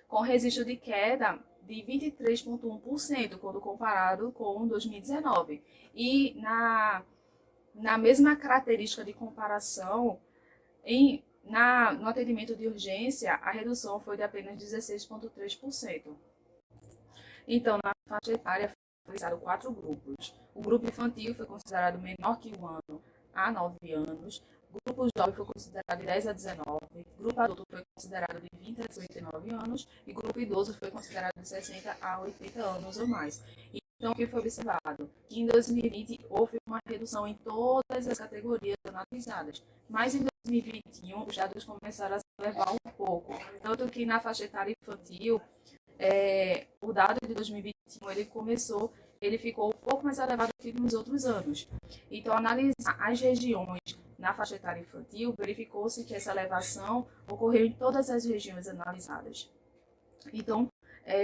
Speaker 7: com registro de queda de 23,1% quando comparado com 2019. E na mesma característica de comparação, no atendimento de urgência, a redução foi de apenas 16,3%. Então, na faixa etária, foram realizados 4 grupos. O grupo infantil foi considerado menor que 1 ano a 9 anos. O grupo jovem foi considerado de 10 a 19. O grupo adulto foi considerado de 20 a 59 anos. E o grupo idoso foi considerado de 60 a 80 anos ou mais. Então, o que foi observado? Que em 2020 houve uma redução em todas as categorias analisadas. Mas em 2021, os dados começaram a se elevar um pouco. Tanto que na faixa etária infantil, o dado de 2021 ele ficou um pouco mais elevado que nos outros anos. Então, analisar as regiões na faixa etária infantil, verificou-se que essa elevação ocorreu em todas as regiões analisadas. Então,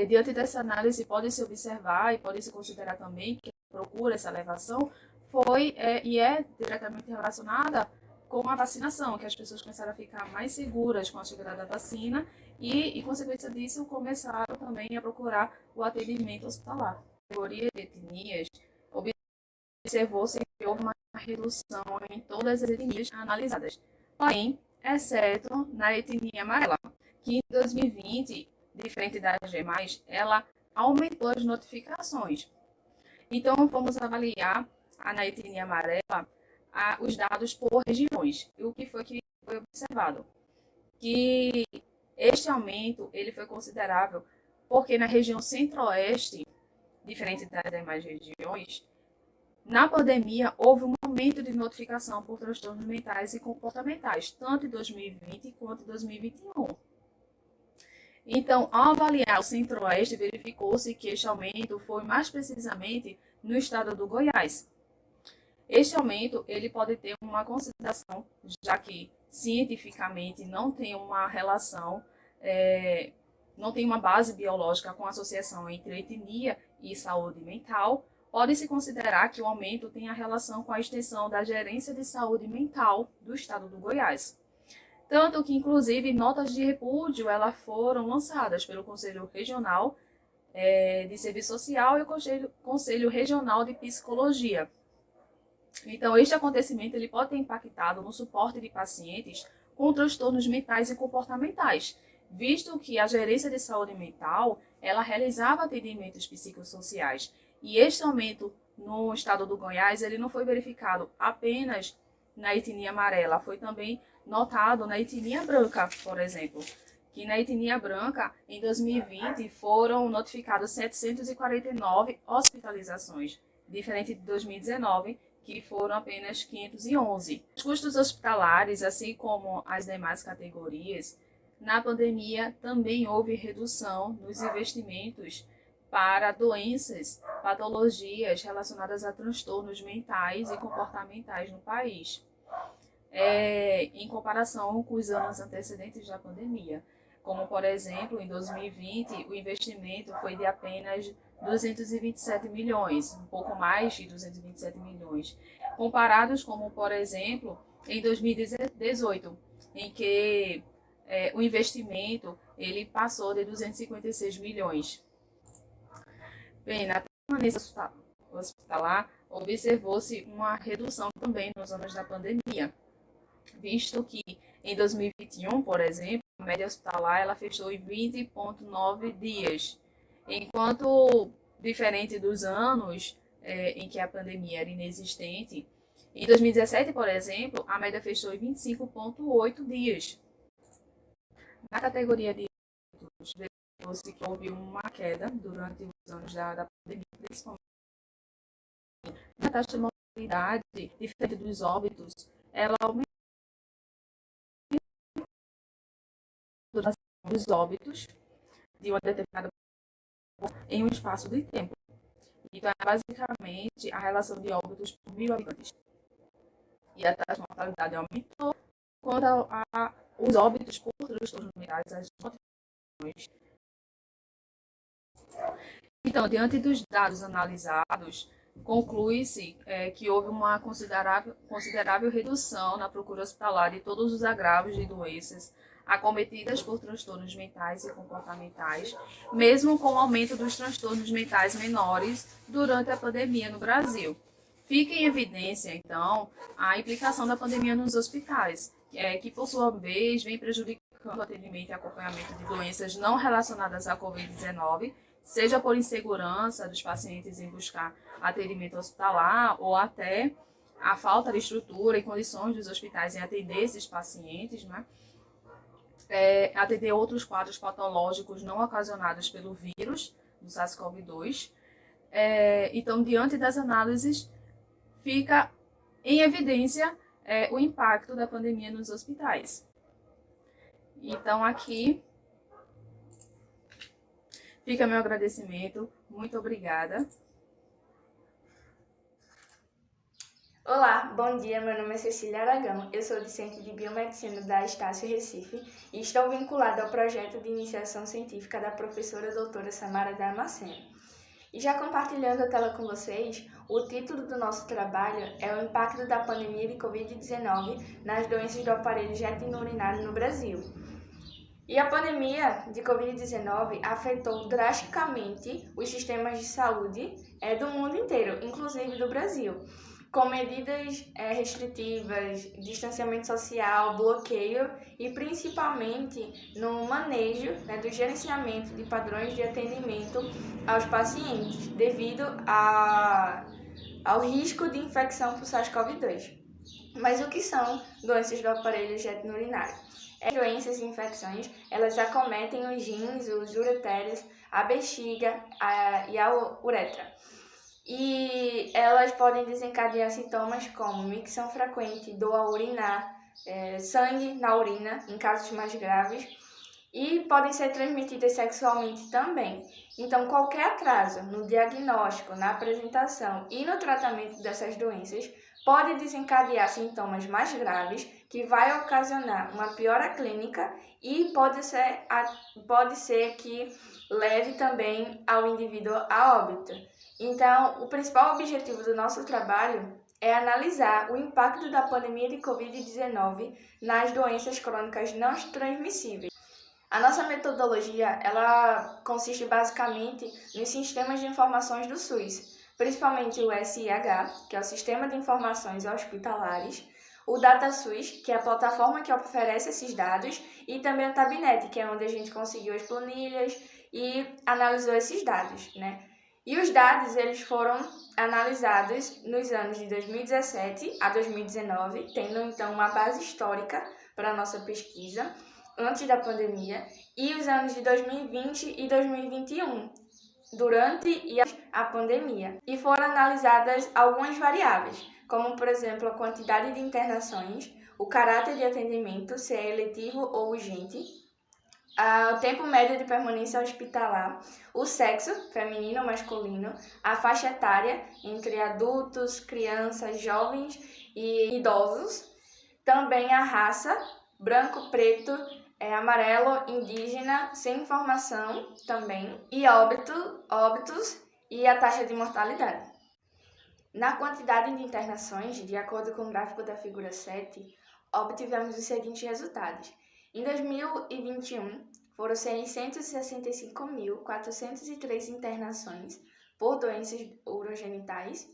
Speaker 7: diante dessa análise, pode-se observar e pode-se considerar também que a procura, essa elevação, foi e é diretamente relacionada com a vacinação, que as pessoas começaram a ficar mais seguras com a chegada da vacina e consequência disso, começaram também a procurar o atendimento hospitalar. Na categoria de etnias, observou-se que houve uma redução em todas as etnias analisadas, porém, exceto na etnia amarela, que em 2020, diferente das demais, ela aumentou as notificações. Então, vamos avaliar na etnia amarela os dados por regiões. E o que foi observado? Que este aumento ele foi considerável porque na região centro-oeste, diferente das demais regiões, na pandemia houve um aumento de notificação por transtornos mentais e comportamentais, tanto em 2020 quanto em 2021. Então, ao avaliar o centro-oeste, verificou-se que este aumento foi mais precisamente no estado do Goiás. Este aumento ele pode ter uma consideração, já que cientificamente não tem uma relação, não tem uma base biológica com associação entre etnia e saúde mental. Pode-se considerar que o aumento tem a relação com a extensão da gerência de saúde mental do estado do Goiás. Tanto que, inclusive, notas de repúdio elas foram lançadas pelo Conselho Regional de Serviço Social e o Conselho Regional de Psicologia. Então, este acontecimento ele pode ter impactado no suporte de pacientes com transtornos mentais e comportamentais, visto que a Gerência de Saúde Mental ela realizava atendimentos psicossociais. E este aumento no estado do Goiás ele não foi verificado apenas na etnia amarela, foi também notado na etnia branca, por exemplo, que na etnia branca, em 2020, foram notificadas 749 hospitalizações, diferente de 2019, que foram apenas 511. Os custos hospitalares, assim como as demais categorias, na pandemia também houve redução nos investimentos para doenças, patologias relacionadas a transtornos mentais e comportamentais no país, em comparação com os anos antecedentes da pandemia. Como, por exemplo, em 2020, o investimento foi de apenas 227 milhões, um pouco mais de 227 milhões, comparados como, por exemplo, em 2018, em que o investimento ele passou de 256 milhões. Bem, na permanência hospitalar, observou-se uma redução também nos anos da pandemia, visto que em 2021, por exemplo, a média hospitalar ela fechou em 20,9 dias, enquanto, diferente dos anos em que a pandemia era inexistente, em 2017, por exemplo, a média fechou em 25,8 dias. Na categoria de óbitos, verificou-se que houve uma queda durante os anos da pandemia, principalmente na taxa de mortalidade, diferente dos óbitos, ela aumentou os óbitos de uma determinada população em um espaço de tempo. Então, é basicamente a relação de óbitos por 1.000 habitantes. E a taxa de mortalidade aumentou, quanto os óbitos por transtornos mentais, as notificações. Então, diante dos dados analisados, conclui-se que houve uma considerável redução na procura hospitalar de todos os agravos de doenças acometidas por transtornos mentais e comportamentais, mesmo com o aumento dos transtornos mentais menores durante a pandemia no Brasil. Fica em evidência, então, a implicação da pandemia nos hospitais, que por sua vez vem prejudicando o atendimento e acompanhamento de doenças não relacionadas à Covid-19, seja por insegurança dos pacientes em buscar atendimento hospitalar ou até a falta de estrutura e condições dos hospitais em atender esses pacientes, né? Atender outros quadros patológicos não ocasionados pelo vírus do SARS-CoV-2. Então, diante das análises, fica em evidência o impacto da pandemia nos hospitais. Então, aqui fica meu agradecimento. Muito obrigada.
Speaker 8: Olá, bom dia, meu nome é Cecília Aragão, eu sou discente de Biomedicina da Estácio Recife e estou vinculada ao projeto de iniciação científica da professora doutora Samara Damasceno. E já compartilhando a tela com vocês, o título do nosso trabalho é o impacto da pandemia de Covid-19 nas doenças do aparelho retina-urinário no Brasil. E a pandemia de Covid-19 afetou drasticamente os sistemas de saúde do mundo inteiro, inclusive do Brasil, com medidas restritivas, distanciamento social, bloqueio e principalmente no manejo do gerenciamento de padrões de atendimento aos pacientes, devido ao risco de infecção por SARS-CoV-2. Mas o que são doenças do aparelho retina-urinário? As doenças e infecções, elas acometem os rins, os ureteres, a bexiga e a uretra. E elas podem desencadear sintomas como micção frequente, dor ao urinar, sangue na urina, em casos mais graves, e podem ser transmitidas sexualmente também. Então, qualquer atraso no diagnóstico, na apresentação e no tratamento dessas doenças pode desencadear sintomas mais graves, que vai ocasionar uma piora clínica e pode ser que leve também ao indivíduo a óbito. Então, o principal objetivo do nosso trabalho é analisar o impacto da pandemia de Covid-19 nas doenças crônicas não transmissíveis. A nossa metodologia, ela consiste basicamente nos sistemas de informações do SUS, principalmente o SIH, que é o Sistema de Informações Hospitalares, o DataSUS, que é a plataforma que oferece esses dados, e também o Tabnet, que é onde a gente conseguiu as planilhas e analisou esses dados, né? E os dados, eles foram analisados nos anos de 2017 a 2019, tendo então uma base histórica para a nossa pesquisa, antes da pandemia, e os anos de 2020 e 2021, durante e a pandemia. E foram analisadas algumas variáveis, como, por exemplo, a quantidade de internações, o caráter de atendimento, se é eletivo ou urgente, o tempo médio de permanência hospitalar, o sexo, feminino ou masculino, a faixa etária entre adultos, crianças, jovens e idosos, também a raça, branco, preto, amarelo, indígena, sem informação também, e óbitos e a taxa de mortalidade. Na quantidade de internações, de acordo com o gráfico da figura 7, obtivemos os seguintes resultados. Em 2021, foram 665.403 internações por doenças urogenitais.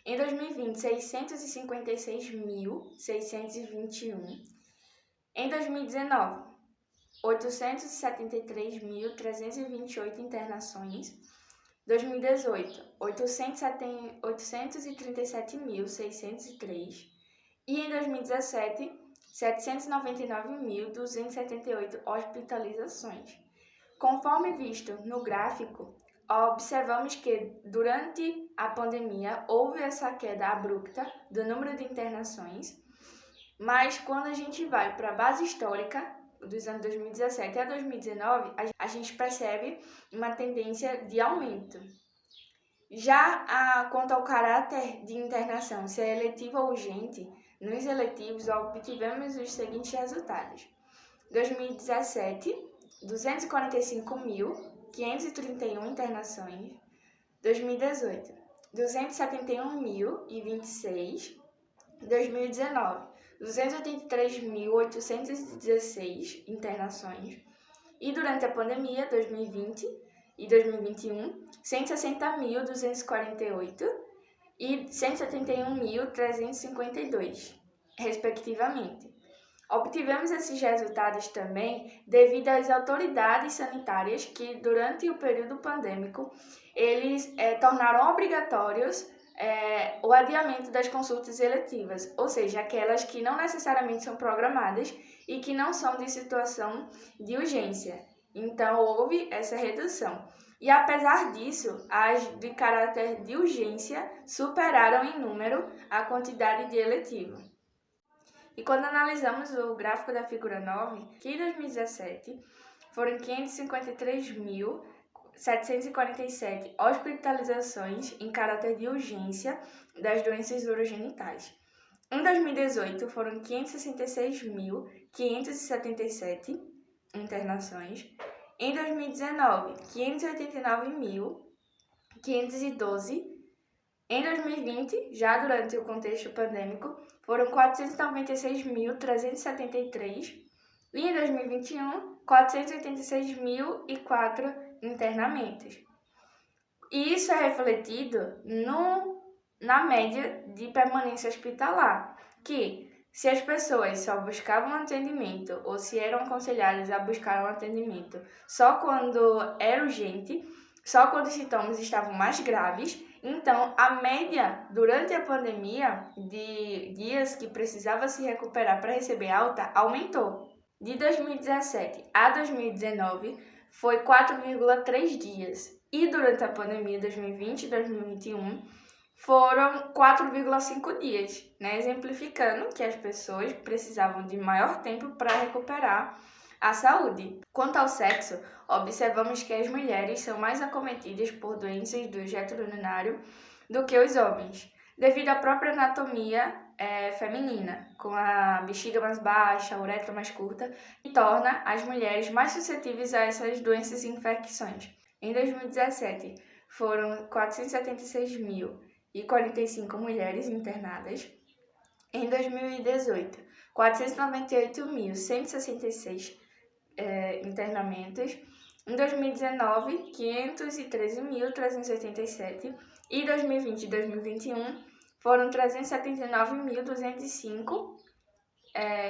Speaker 8: Em 2020, 656.621. Em 2019, 873.328 internações. 2018, 837.603. E em 2017, 799.278 hospitalizações. Conforme visto no gráfico, observamos que durante a pandemia houve essa queda abrupta do número de internações, mas quando a gente vai para a base histórica, dos anos 2017 a 2019, a gente percebe uma tendência de aumento. Já quanto ao caráter de internação, se é eletivo ou urgente, nos eletivos obtivemos os seguintes resultados. 2017, 245.531 internações. 2018, 271.026. 2019, 283.816 internações. E durante a pandemia, 2020 e 2021, 160.248 e 171.352, respectivamente. Obtivemos esses resultados também devido às autoridades sanitárias que, durante o período pandêmico, eles tornaram obrigatórios o adiamento das consultas eletivas, ou seja, aquelas que não necessariamente são programadas e que não são de situação de urgência. Então, houve essa redução. E, apesar disso, as de caráter de urgência superaram em número a quantidade de eletivo. E quando analisamos o gráfico da figura 9, que em 2017 foram 553.747 hospitalizações em caráter de urgência das doenças urogenitais. Em 2018 foram 566.577 internações. Em 2019, 589.512. Em 2020, já durante o contexto pandêmico, foram 496.373. E em 2021, 486.004 internamentos. E isso é refletido na média de permanência hospitalar, que se as pessoas só buscavam atendimento ou se eram aconselhadas a buscar um atendimento só quando era urgente, só quando os sintomas estavam mais graves, então a média durante a pandemia de dias que precisava se recuperar para receber alta aumentou. De 2017 a 2019 foi 4,3 dias e durante a pandemia 2020 e 2021 foram 4,5 dias, né? Exemplificando que as pessoas precisavam de maior tempo para recuperar a saúde. Quanto ao sexo, observamos que as mulheres são mais acometidas por doenças do jeito urinário do que os homens, devido à própria anatomia feminina, com a bexiga mais baixa, a uretra mais curta, que torna as mulheres mais suscetíveis a essas doenças e infecções. Em 2017, foram 476.045 mulheres internadas. Em 2018, 498.166 internamentos. Em 2019, 513.387. E 2020 e 2021 foram 379.205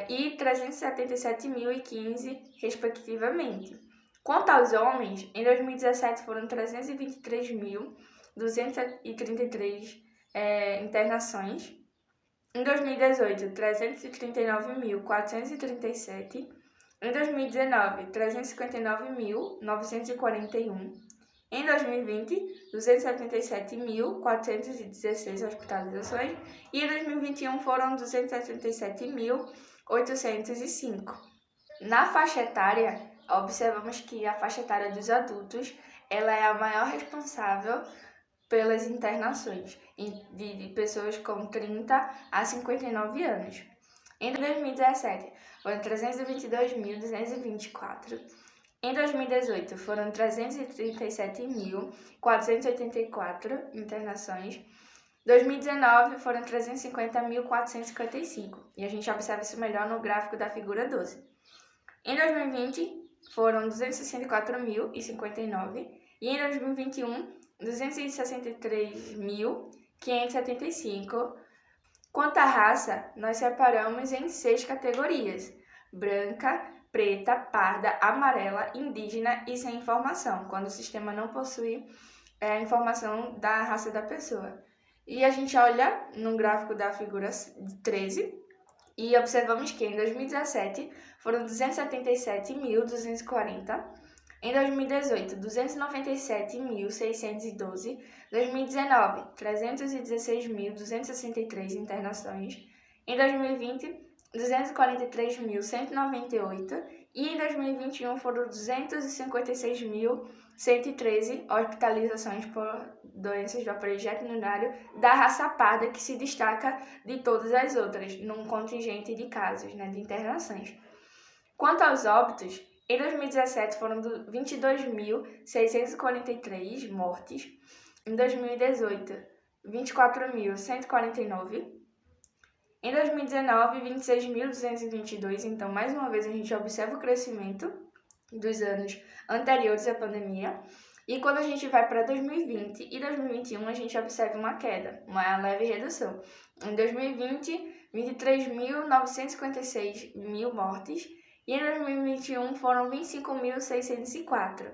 Speaker 8: e 377.015, respectivamente. Quanto aos homens, em 2017 foram 323.233 internações. Em 2018, 339.437. Em 2019, 359.941. Em 2020, 277.416 hospitalizações. E em 2021 foram 277.805. Na faixa etária, observamos que a faixa etária dos adultos ela é a maior responsável pelas internações de pessoas com 30 a 59 anos. Em 2017, foram 322.224. Em 2018, foram 337.484 internações. Em 2019, foram 350.455. E a gente observa isso melhor no gráfico da figura 12. Em 2020, foram 264.059. E em 2021, 263.575. Quanto à raça, nós separamos em 6 categorias: branca, preta, parda, amarela, indígena e sem informação, quando o sistema não possui a informação da raça da pessoa. E a gente olha no gráfico da figura 13 e observamos que em 2017 foram 277.240, em 2018, 297.612, 2019, 316.263 internações, em 2020, 243.198 e em 2021 foram 256.113 hospitalizações por doenças do aparelho urinário da raça parda, que se destaca de todas as outras, num contingente de casos, de internações. Quanto aos óbitos, em 2017 foram 22.643 mortes, em 2018, 24.149, em 2019, 26.222, então mais uma vez a gente observa o crescimento dos anos anteriores à pandemia, e quando a gente vai para 2020 e 2021 a gente observa uma queda, uma leve redução. Em 2020, 23.956 mortes, e em 2021 foram 25.604.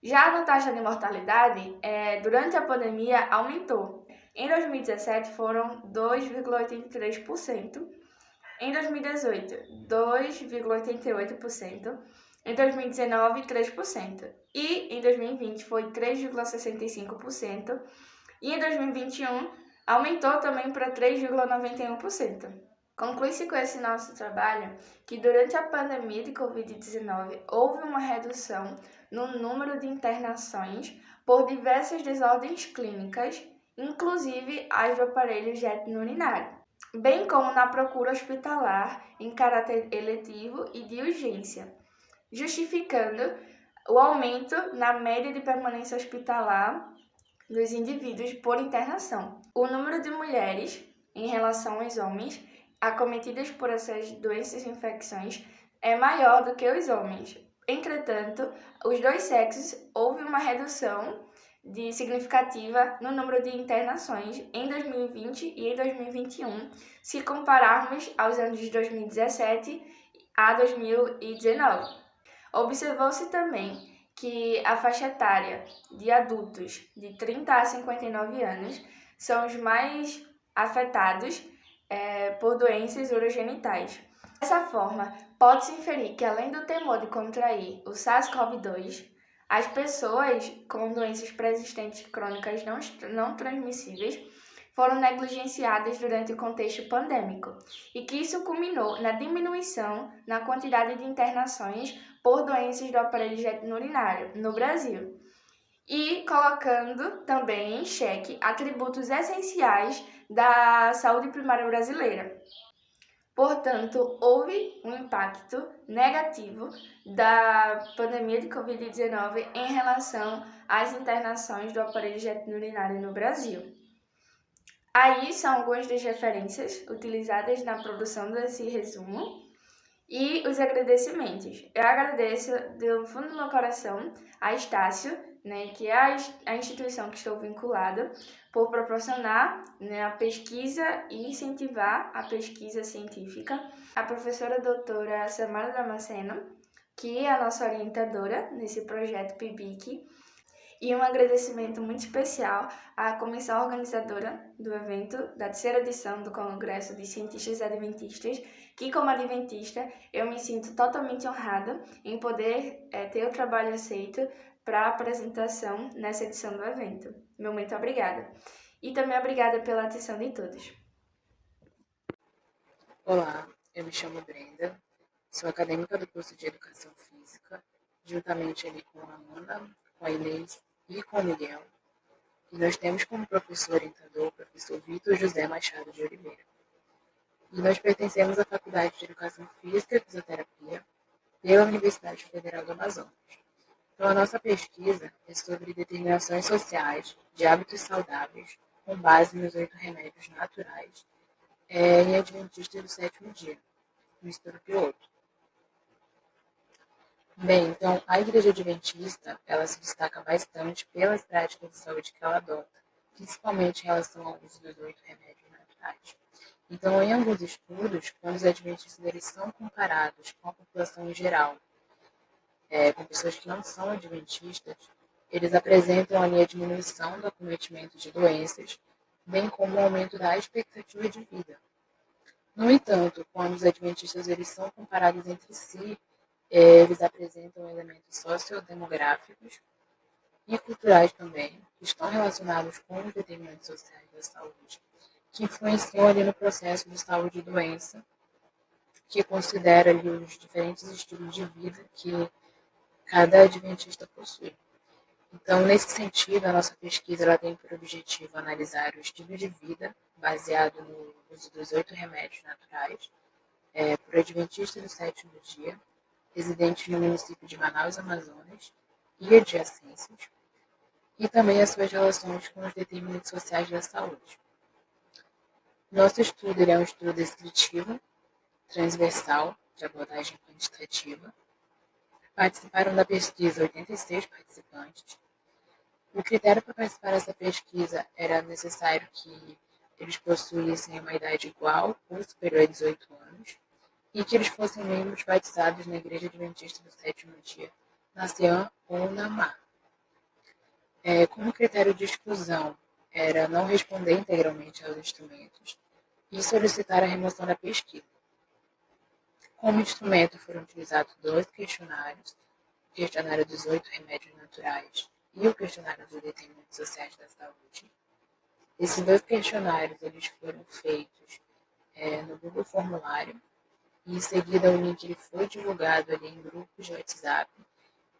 Speaker 8: Já na taxa de mortalidade, durante a pandemia aumentou. Em 2017 foram 2,83%, em 2018 2,88%, em 2019 3%, e em 2020 foi 3,65%, e em 2021 aumentou também para 3,91%. Conclui-se com esse nosso trabalho que durante a pandemia de Covid-19 houve uma redução no número de internações por diversas desordens clínicas, inclusive as do aparelho reto-urinário, bem como na procura hospitalar em caráter eletivo e de urgência, justificando o aumento na média de permanência hospitalar dos indivíduos por internação. O número de mulheres em relação aos homens acometidas por essas doenças e infecções é maior do que os homens. Entretanto, os dois sexos houve uma redução significativa no número de internações em 2020 e em 2021, se compararmos aos anos de 2017 a 2019. Observou-se também que a faixa etária de adultos de 30 a 59 anos são os mais afetados por doenças urogenitais. Dessa forma, pode-se inferir que, além do temor de contrair o SARS-CoV-2, as pessoas com doenças pré-existentes crônicas não transmissíveis foram negligenciadas durante o contexto pandêmico e que isso culminou na diminuição na quantidade de internações por doenças do aparelho reto-urinário no Brasil, e colocando também em xeque atributos essenciais da saúde primária brasileira. Portanto, houve um impacto negativo da pandemia de Covid-19 em relação às internações do aparelho reto-urinário no Brasil. Aí são algumas das referências utilizadas na produção desse resumo. E os agradecimentos. Eu agradeço do fundo do meu coração a Estácio, né, que é a instituição que estou vinculada, por proporcionar, né, a pesquisa e incentivar a pesquisa científica. A professora doutora Samara Damasceno, que é a nossa orientadora nesse projeto PIBIC, e um agradecimento muito especial à comissão organizadora do evento da terceira edição do Congresso de Cientistas Adventistas, que, como adventista, eu me sinto totalmente honrada em poder ter o trabalho aceito para a apresentação nessa edição do evento. Meu muito obrigada. E também obrigada pela atenção de todos.
Speaker 9: Olá, eu me chamo Brenda, sou acadêmica do curso de Educação Física, juntamente ali com a Amanda, com a Inês e com o Miguel. E nós temos como professor orientador o professor Vitor José Machado de Oliveira. E nós pertencemos à Faculdade de Educação Física e Fisioterapia pela Universidade Federal do Amazonas. Então, a nossa pesquisa é sobre determinações sociais de hábitos saudáveis com base nos 8 remédios naturais em Adventistas do sétimo dia, no estudo piloto. Bem, então, a Igreja Adventista, ela se destaca bastante pelas práticas de saúde que ela adota, principalmente em relação ao uso dos 8 remédios naturais. Então, em alguns estudos, quando os adventistas eles são comparados com a população em geral, com pessoas que não são adventistas, eles apresentam ali a diminuição do acometimento de doenças, bem como o aumento da expectativa de vida. No entanto, quando os adventistas eles são comparados entre si, eles apresentam elementos sociodemográficos e culturais também, que estão relacionados com os determinantes sociais da saúde, que influenciam ali no processo de saúde e doença, que considera ali os diferentes estilos de vida que cada adventista possui. Então, nesse sentido, a nossa pesquisa ela tem por objetivo analisar o estilo de vida baseado no uso dos 8 remédios naturais por adventistas do sétimo dia, residentes no município de Manaus, Amazonas, e adjacências, e também as suas relações com os determinantes sociais da saúde. Nosso estudo é um estudo descritivo, transversal, de abordagem quantitativa. Participaram da pesquisa 86 participantes. O critério para participar dessa pesquisa era necessário que eles possuíssem uma idade igual ou superior a 18 anos e que eles fossem membros batizados na Igreja Adventista do sétimo dia, na CEAM ou na MAR. Como critério de exclusão, era não responder integralmente aos instrumentos e solicitar a remoção da pesquisa. Como instrumento foram utilizados 2 questionários, o questionário dos 8 remédios naturais e o questionário dos determinantes sociais da saúde. Esses 2 questionários eles foram feitos no Google Formulário e em seguida o link ele foi divulgado ali em grupos de WhatsApp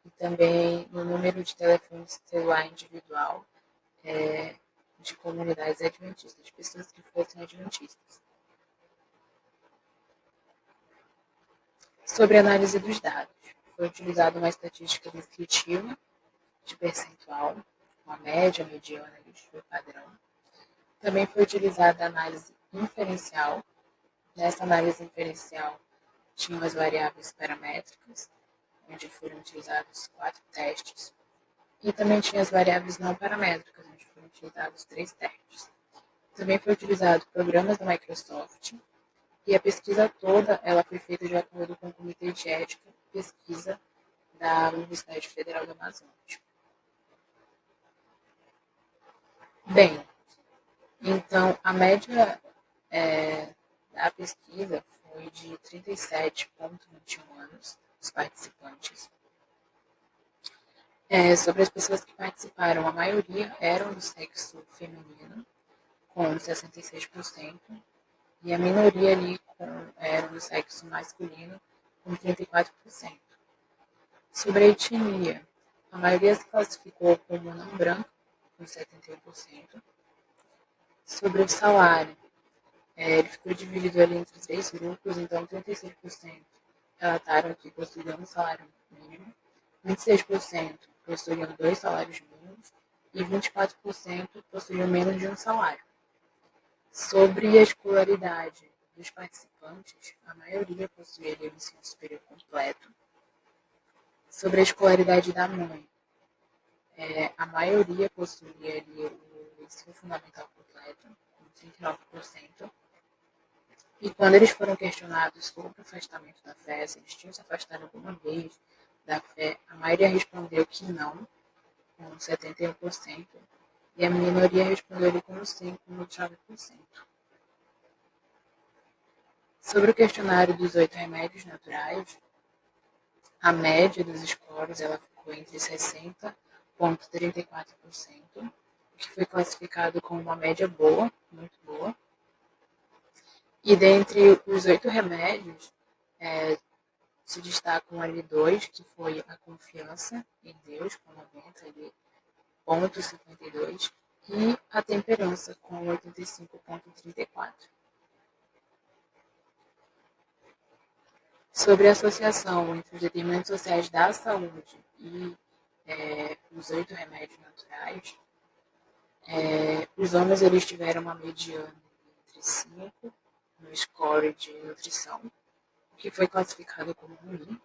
Speaker 9: e também no número de telefone celular individual de comunidades adventistas, de pessoas que fossem adventistas. Sobre a análise dos dados, foi utilizada uma estatística descritiva de percentual, uma média, mediana e o padrão. Também foi utilizada a análise inferencial. Nessa análise inferencial, tinham as variáveis paramétricas, onde foram utilizados 4 testes, e também tinha as variáveis não paramétricas, onde foram utilizados 3 testes. Também foi utilizado programas da Microsoft, e a pesquisa toda ela foi feita de acordo com o Comitê de Ética e Pesquisa da Universidade Federal do Amazonas. Bem, então a média da pesquisa foi de 37,21 anos, os participantes. Sobre as pessoas que participaram, a maioria eram do sexo feminino, com 66%, e a minoria ali era do sexo masculino, com 34%. Sobre a etnia, a maioria se classificou como não branca, com 71%. Sobre o salário, ele ficou dividido ali entre 3 grupos, então 36% relataram que possuíam um salário mínimo, 26% possuíam 2 salários mínimos e 24% possuíam menos de um salário. Sobre a escolaridade, dos participantes, a maioria possuía ali o ensino superior completo. Sobre a escolaridade da mãe, a maioria possuía ali o ensino fundamental completo, com 39%. E quando eles foram questionados sobre o afastamento da fé, se eles tinham se afastado alguma vez da fé, a maioria respondeu que não, com 71%, e a minoria respondeu ali como sim, com 29%. Sobre o questionário dos 8 remédios naturais, a média dos scores ela ficou entre 60,34%, o que foi classificado como uma média boa, muito boa. E dentre os 8 remédios, se destacam ali 2, que foi a confiança em Deus, com 90,52, e a temperança, com 85,34. Sobre a associação entre os determinantes sociais da saúde e os 8 remédios naturais, os homens eles tiveram uma mediana entre 5 no score de nutrição, que foi classificado como ruim.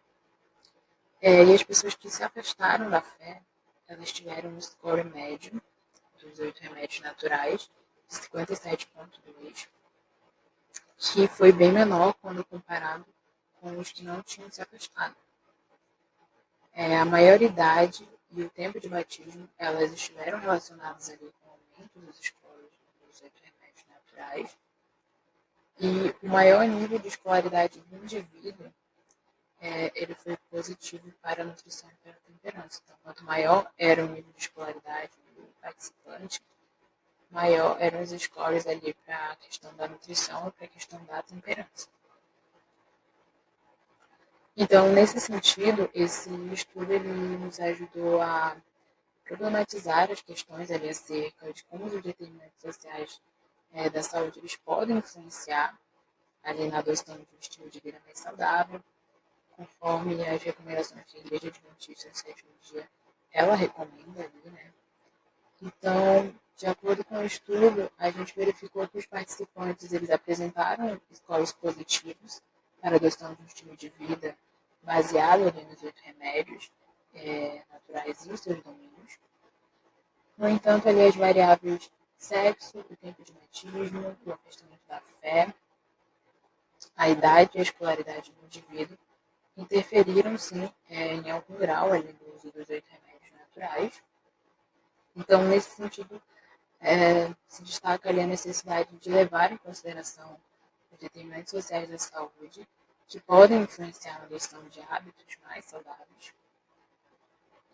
Speaker 9: E as pessoas que se afastaram da fé, elas tiveram um score médio dos 8 remédios naturais de 57,2, que foi bem menor quando comparado com os que não tinham se afastado. A maioridade e o tempo de batismo, elas estiveram relacionadas ali com o aumento dos scores dos 8 remédios naturais. E o maior nível de escolaridade do indivíduo, ele foi positivo para a nutrição e para a temperança. Então, quanto maior era o nível de escolaridade do participante, maior eram os scores ali para a questão da nutrição e para a questão da temperança. Então, nesse sentido, esse estudo ele nos ajudou a problematizar as questões ali acerca de como os determinantes sociais da saúde eles podem influenciar ali na adoção de um estilo de vida mais saudável, conforme as recomendações que a Igreja Adventista do Sétimo Dia ela recomenda ali, né? Então, de acordo com o estudo, a gente verificou que os participantes eles apresentaram scores positivos para a adoção de um estilo de vida baseado nos 8 remédios naturais e os seus domínios. No entanto, ali as variáveis sexo, o tempo de batismo, o afastamento da fé, a idade e a escolaridade do indivíduo interferiram, sim, em algum grau ali do uso dos 8 remédios naturais. Então, nesse sentido, se destaca ali a necessidade de levar em consideração os determinantes sociais da saúde que podem influenciar na adoção de hábitos mais saudáveis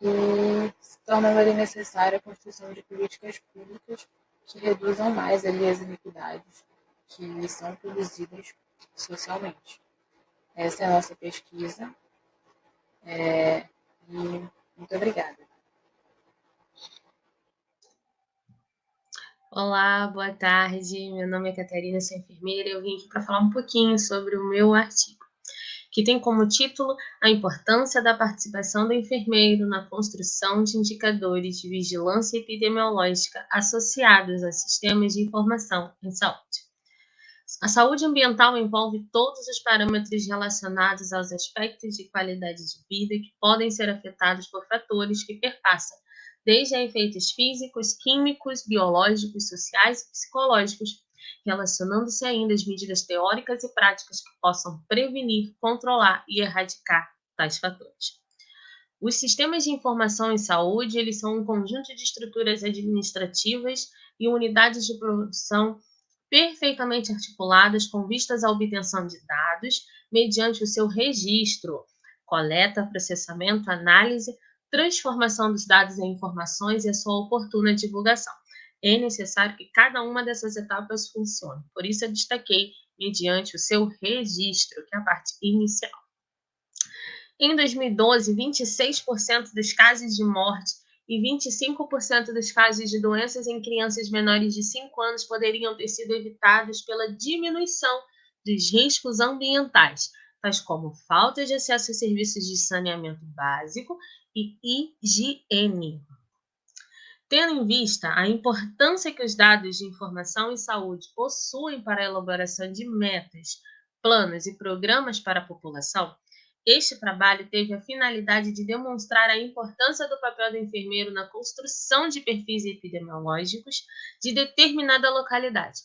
Speaker 9: e se tornando ali necessária a construção de políticas públicas que reduzam mais ali as iniquidades que são produzidas socialmente. Essa é a nossa pesquisa e muito obrigada.
Speaker 10: Olá, boa tarde. Meu nome é Catarina, sou enfermeira e eu vim aqui para falar um pouquinho sobre o meu artigo, que tem como título A importância da participação do enfermeiro na construção de indicadores de vigilância epidemiológica associados a sistemas de informação em saúde. A saúde ambiental envolve todos os parâmetros relacionados aos aspectos de qualidade de vida que podem ser afetados por fatores que perpassam desde a efeitos físicos, químicos, biológicos, sociais e psicológicos, relacionando-se ainda às medidas teóricas e práticas que possam prevenir, controlar e erradicar tais fatores. Os sistemas de informação em saúde, eles são um conjunto de estruturas administrativas e unidades de produção perfeitamente articuladas com vistas à obtenção de dados mediante o seu registro, coleta, processamento, análise, transformação dos dados em informações e a sua oportuna divulgação. É necessário que cada uma dessas etapas funcione. Por isso eu destaquei mediante o seu registro, que é a parte inicial. Em 2012, 26% dos casos de morte e 25% dos casos de doenças em crianças menores de 5 anos poderiam ter sido evitados pela diminuição dos riscos ambientais, tais como falta de acesso a serviços de saneamento básico e higiene. Tendo em vista a importância que os dados de informação em saúde possuem para a elaboração de metas, planos e programas para a população, este trabalho teve a finalidade de demonstrar a importância do papel do enfermeiro na construção de perfis epidemiológicos de determinada localidade,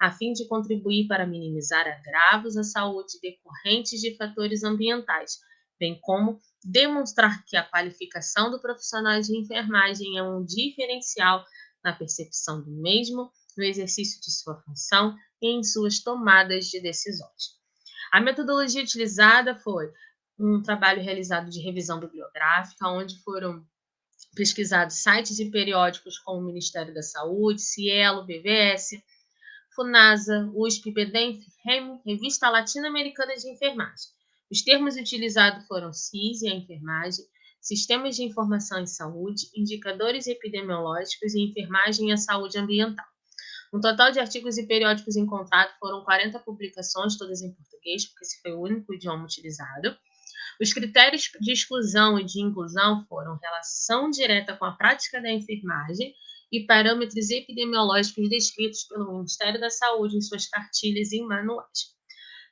Speaker 10: a fim de contribuir para minimizar agravos à saúde decorrentes de fatores ambientais, bem como demonstrar que a qualificação do profissional de enfermagem é um diferencial na percepção do mesmo, no exercício de sua função e em suas tomadas de decisões. A metodologia utilizada foi um trabalho realizado de revisão bibliográfica, onde foram pesquisados sites e periódicos como o Ministério da Saúde, Cielo, BVS, FUNASA, USP, PEDENF, REM, Revista Latino-Americana de Enfermagem. Os termos utilizados foram CIS e a enfermagem, sistemas de informação em saúde, indicadores epidemiológicos e enfermagem e a saúde ambiental. Um total de artigos e periódicos encontrados foram 40 publicações, todas em português, porque esse foi o único idioma utilizado. Os critérios de exclusão e de inclusão foram relação direta com a prática da enfermagem e parâmetros epidemiológicos descritos pelo Ministério da Saúde em suas cartilhas e manuais.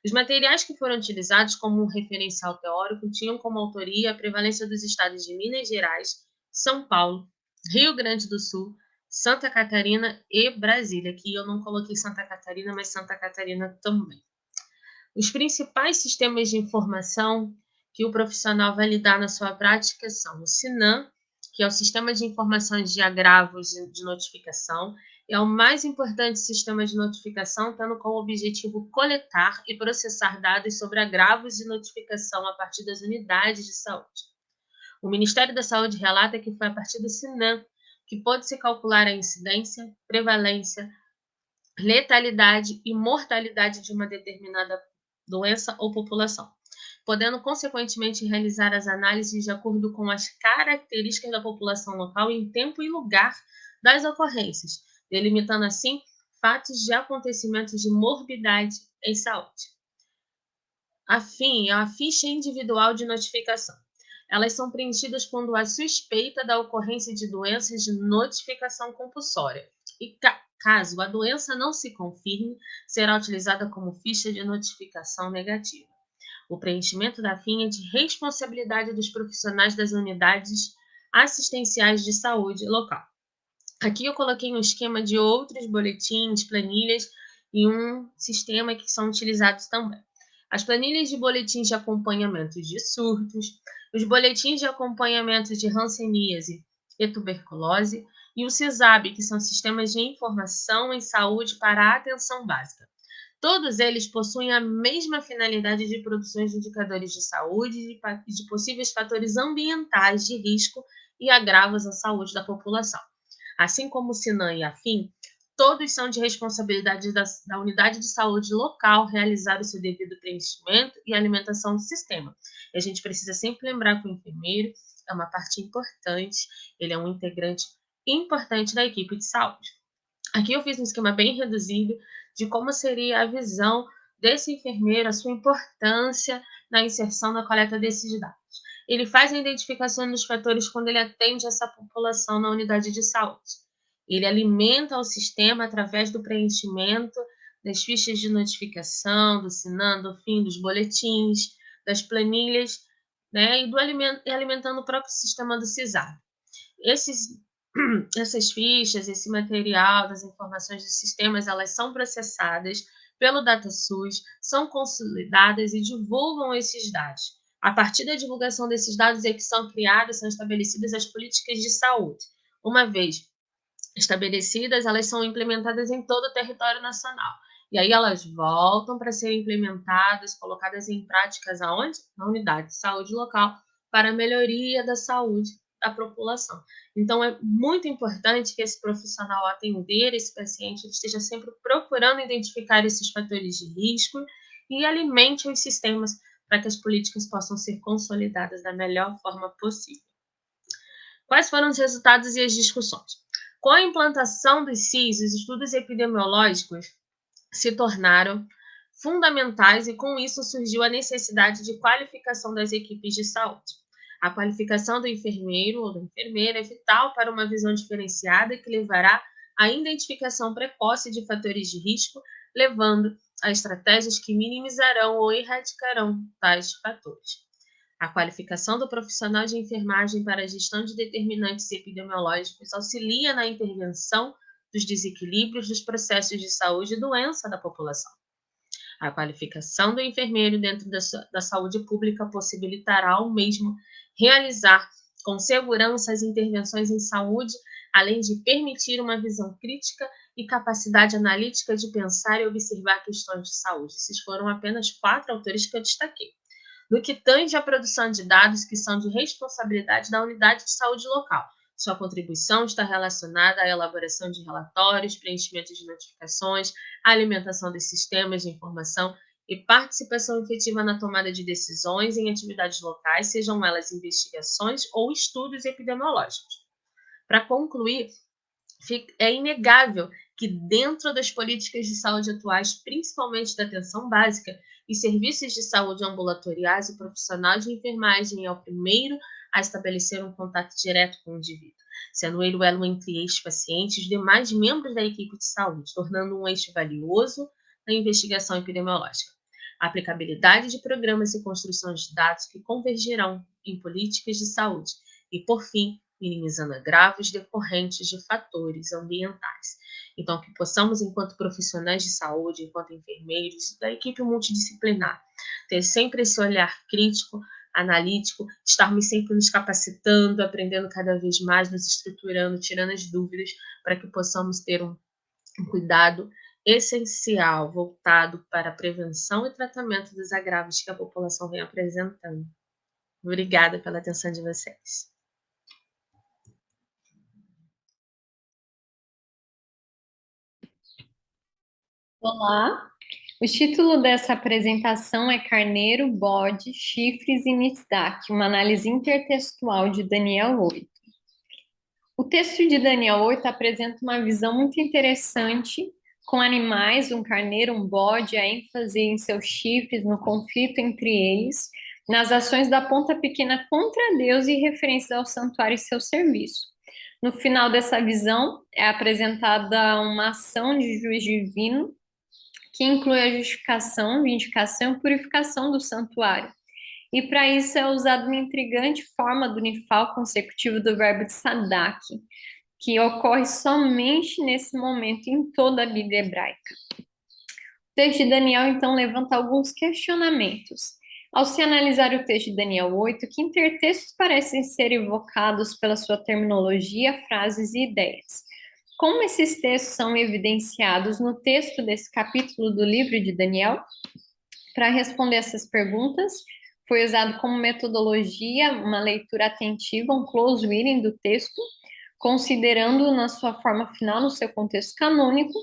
Speaker 10: Os materiais que foram utilizados como um referencial teórico tinham como autoria a prevalência dos estados de Minas Gerais, São Paulo, Rio Grande do Sul, Santa Catarina e Brasília. Aqui eu não coloquei Santa Catarina, mas Santa Catarina também. Os principais sistemas de informação que o profissional vai lidar na sua prática são o SINAM, que é o Sistema de Informações de Agravos de Notificação, é o mais importante sistema de notificação, tendo como objetivo coletar e processar dados sobre agravos de notificação a partir das unidades de saúde. O Ministério da Saúde relata que foi a partir do SINAM que pôde-se calcular a incidência, prevalência, letalidade e mortalidade de uma determinada doença ou população, podendo, consequentemente, realizar as análises de acordo com as características da população local em tempo e lugar das ocorrências, delimitando, assim, fatos de acontecimentos de morbidade em saúde. A ficha individual de notificação. Elas são preenchidas quando há suspeita da ocorrência de doenças de notificação compulsória. E caso a doença não se confirme, será utilizada como ficha de notificação negativa. O preenchimento da FIM é de responsabilidade dos profissionais das unidades assistenciais de saúde local. Aqui eu coloquei um esquema de outros boletins, planilhas e um sistema que são utilizados também. As planilhas de boletins de acompanhamento de surtos, os boletins de acompanhamento de hanseníase e tuberculose e o CISAB, que são sistemas de informação em saúde para a atenção básica. Todos eles possuem a mesma finalidade de produção de indicadores de saúde e de possíveis fatores ambientais de risco e agravos à saúde da população. Assim como o SINAM e a FIM, todos são de responsabilidade da unidade de saúde local realizar o seu devido preenchimento e alimentação do sistema. E a gente precisa sempre lembrar que o enfermeiro é uma parte importante, ele é um integrante importante da equipe de saúde. Aqui eu fiz um esquema bem reduzido de como seria a visão desse enfermeiro, a sua importância na inserção na coleta desses dados. Ele faz a identificação dos fatores quando ele atende essa população na unidade de saúde. Ele alimenta o sistema através do preenchimento das fichas de notificação, do SINAM, do FIM, dos boletins, das planilhas, né, e alimentando o próprio sistema do CISAB. Essas fichas, esse material das informações dos sistemas, elas são processadas pelo DataSUS, são consolidadas e divulgam esses dados. A partir da divulgação desses dados é que são criadas, são estabelecidas as políticas de saúde. Uma vez estabelecidas, elas são implementadas em todo o território nacional. E aí elas voltam para serem implementadas, colocadas em práticas aonde? Na unidade de saúde local, para a melhoria da saúde da população. Então, é muito importante que esse profissional, ao atender esse paciente, ele esteja sempre procurando identificar esses fatores de risco e alimente os sistemas para que as políticas possam ser consolidadas da melhor forma possível. Quais foram os resultados e as discussões? Com a implantação dos CIS, os estudos epidemiológicos se tornaram fundamentais e, com isso, surgiu a necessidade de qualificação das equipes de saúde. A qualificação do enfermeiro ou da enfermeira é vital para uma visão diferenciada que levará à identificação precoce de fatores de risco, levando a estratégias que minimizarão ou erradicarão tais fatores. A qualificação do profissional de enfermagem para a gestão de determinantes epidemiológicos auxilia na intervenção dos desequilíbrios dos processos de saúde e doença da população. A qualificação do enfermeiro dentro da saúde pública possibilitará ao mesmo realizar com segurança as intervenções em saúde, além de permitir uma visão crítica e capacidade analítica de pensar e observar questões de saúde. Esses foram apenas 4 autores que eu destaquei. No que tange à produção de dados que são de responsabilidade da unidade de saúde local, sua contribuição está relacionada à elaboração de relatórios, preenchimento de notificações, alimentação dos sistemas de informação e participação efetiva na tomada de decisões em atividades locais, sejam elas investigações ou estudos epidemiológicos. Para concluir, é inegável que dentro das políticas de saúde atuais, principalmente da atenção básica e serviços de saúde ambulatoriais, o profissional de enfermagem é o primeiro a estabelecer um contato direto com o indivíduo, sendo ele o elo entre este paciente e os demais membros da equipe de saúde, tornando um eixo valioso na investigação epidemiológica. A aplicabilidade de programas e construção de dados que convergirão em políticas de saúde e, por fim, minimizando agravos decorrentes de fatores ambientais. Então, que possamos, enquanto profissionais de saúde, enquanto enfermeiros, da equipe multidisciplinar, ter sempre esse olhar crítico, analítico, estarmos sempre nos capacitando, aprendendo cada vez mais, nos estruturando, tirando as dúvidas, para que possamos ter um cuidado essencial voltado para a prevenção e tratamento dos agravos que a população vem apresentando. Obrigada pela atenção de vocês.
Speaker 11: Olá, o título dessa apresentação é Carneiro, Bode, Chifres e Nisdak, uma análise intertextual de Daniel 8. O texto de Daniel 8 apresenta uma visão muito interessante com animais, um carneiro, um bode, a ênfase em seus chifres, no conflito entre eles, nas ações da ponta pequena contra Deus e referências ao santuário e seu serviço. No final dessa visão é apresentada uma ação de juiz divino que inclui a justificação, vindicação e purificação do santuário. E para isso é usada uma intrigante forma do nifal consecutivo do verbo de sadak, que ocorre somente nesse momento em toda a Bíblia hebraica. O texto de Daniel, então, levanta alguns questionamentos. Ao se analisar o texto de Daniel 8, que intertextos parecem ser evocados pela sua terminologia, frases e ideias? Como esses textos são evidenciados no texto desse capítulo do livro de Daniel? Para responder essas perguntas, foi usado como metodologia uma leitura atentiva, um close reading do texto, considerando na sua forma final, no seu contexto canônico,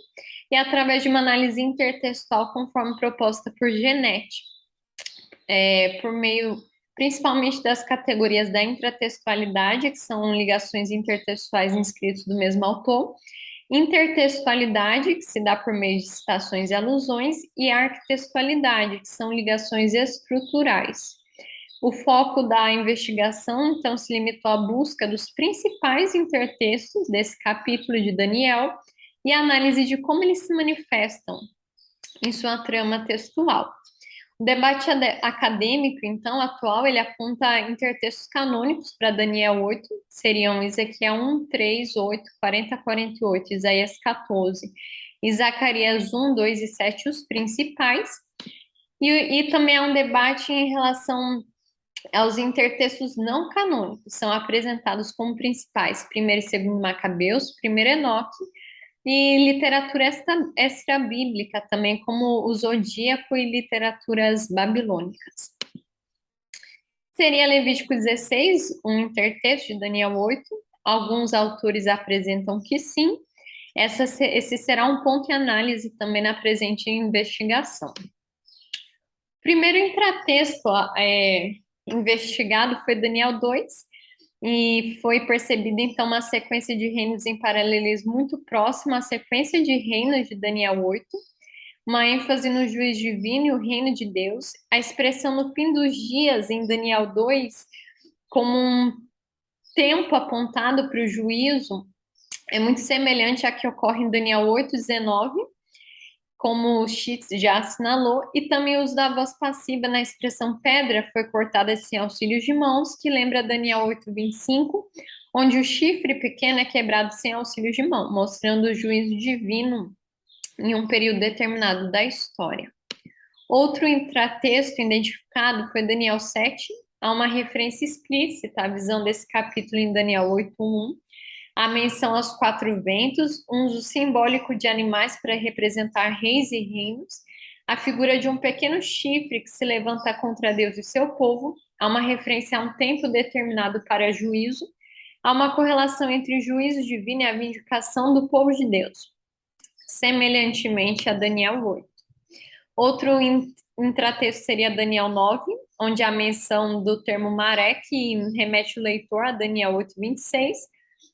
Speaker 11: e através de uma análise intertextual conforme proposta por Genet, por meio principalmente das categorias da intratextualidade, que são ligações intertextuais inscritos do mesmo autor, intertextualidade, que se dá por meio de citações e alusões, e arquitextualidade, que são ligações estruturais. O foco da investigação, então, se limitou à busca dos principais intertextos desse capítulo de Daniel e a análise de como eles se manifestam em sua trama textual. O debate acadêmico, então, atual, ele aponta intertextos canônicos para Daniel 8, seriam Ezequiel 1, 3, 8, 40, 48, Isaías 14, e Zacarias 1, 2 e 7, os principais. E também há um debate em relação aos intertextos não canônicos, são apresentados como principais, 1º e 2º Macabeus, 1º Enoque, e literatura extra-bíblica também, como o Zodíaco e literaturas babilônicas. Seria Levítico 16, um intertexto de Daniel 8. Alguns autores apresentam que sim. Esse será um ponto em análise também na presente investigação. O primeiro intratexto investigado foi Daniel 2, e foi percebida, então, uma sequência de reinos em paralelismo muito próximo à sequência de reinos de Daniel 8, uma ênfase no juiz divino e o reino de Deus, a expressão no fim dos dias em Daniel 2 como um tempo apontado para o juízo é muito semelhante a que ocorre em Daniel 8:19, como o Schitz já assinalou, e também o uso da voz passiva na expressão pedra foi cortada sem auxílio de mãos, que lembra Daniel 8:25, onde o chifre pequeno é quebrado sem auxílio de mão, mostrando o juízo divino em um período determinado da história. Outro intratexto identificado foi Daniel 7, há uma referência explícita à visão desse capítulo em Daniel 8:1, a menção aos 4 ventos, um uso simbólico de animais para representar reis e reinos, a figura de um pequeno chifre que se levanta contra Deus e seu povo, há uma referência a um tempo determinado para juízo, há uma correlação entre o juízo divino e a vindicação do povo de Deus, semelhantemente a Daniel 8. Outro intratexto seria Daniel 9, onde a menção do termo maré, que remete o leitor a Daniel 8:26,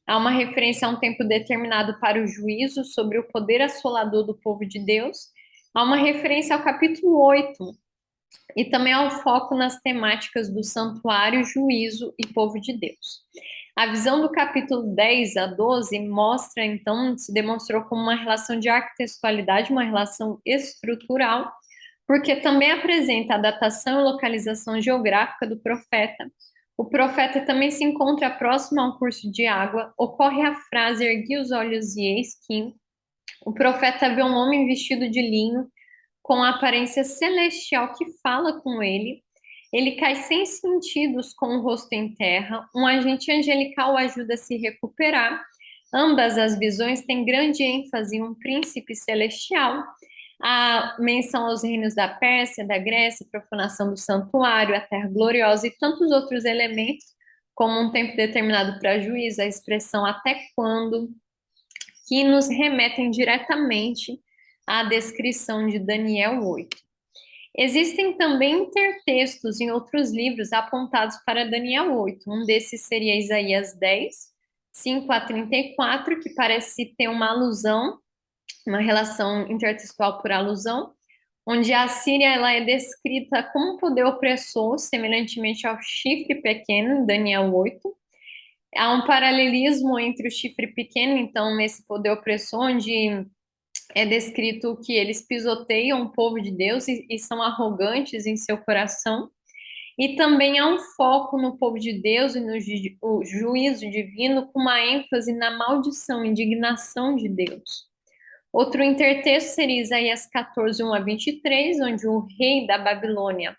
Speaker 11: há uma referência a um tempo determinado para o juízo sobre o poder assolador do povo de Deus. Há uma referência ao capítulo 8 e também ao foco nas temáticas do santuário, juízo e povo de Deus. A visão do capítulo 10-12 mostra, então, se demonstrou como uma relação de arquitextualidade, uma relação estrutural, porque também apresenta a datação e localização geográfica do profeta. O profeta também se encontra próximo a um curso de água, ocorre a frase ergui os olhos e eis que o profeta vê um homem vestido de linho, com a aparência celestial que fala com ele. Ele cai sem sentidos com o rosto em terra, um agente angelical o ajuda a se recuperar. Ambas as visões têm grande ênfase em um príncipe celestial. A menção aos reinos da Pérsia, da Grécia, profanação do santuário, a terra gloriosa e tantos outros elementos, como um tempo determinado para juízo, a expressão até quando, que nos remetem diretamente à descrição de Daniel 8. Existem também intertextos em outros livros apontados para Daniel 8. Um desses seria Isaías 10, 5-34, que parece ter uma alusão, uma relação intertextual por alusão, onde a Síria ela é descrita como um poder opressor, semelhantemente ao chifre pequeno, em Daniel 8. Há um paralelismo entre o chifre pequeno, então, nesse poder opressor, onde é descrito que eles pisoteiam o povo de Deus e são arrogantes em seu coração. E também há um foco no povo de Deus e no juízo divino, com uma ênfase na maldição, indignação de Deus. Outro intertexto seria Isaías 14, 1-23, onde o rei da Babilônia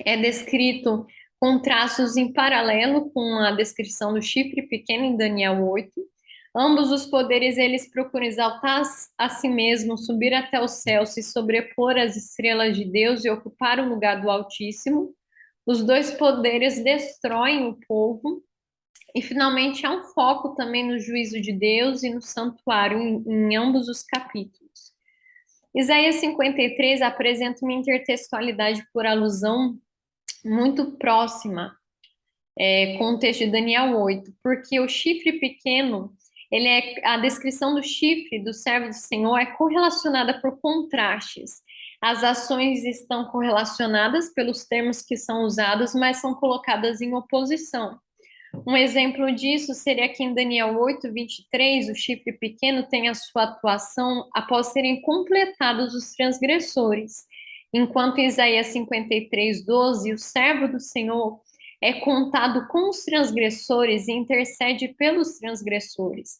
Speaker 11: é descrito com traços em paralelo com a descrição do chifre pequeno em Daniel 8. Ambos os poderes, eles procuram exaltar a si mesmos, subir até o céu, se sobrepor às estrelas de Deus e ocupar o lugar do Altíssimo. Os dois poderes destroem o povo. E, finalmente, há um foco também no juízo de Deus e no santuário em ambos os capítulos. Isaías 53 apresenta uma intertextualidade por alusão muito próxima com o texto de Daniel 8, porque o chifre pequeno, a descrição do chifre do servo do Senhor é correlacionada por contrastes. As ações estão correlacionadas pelos termos que são usados, mas são colocadas em oposição. Um exemplo disso seria que em Daniel 8:23, o chifre pequeno tem a sua atuação após serem completados os transgressores, enquanto em Isaías 53:12, o servo do Senhor é contado com os transgressores e intercede pelos transgressores.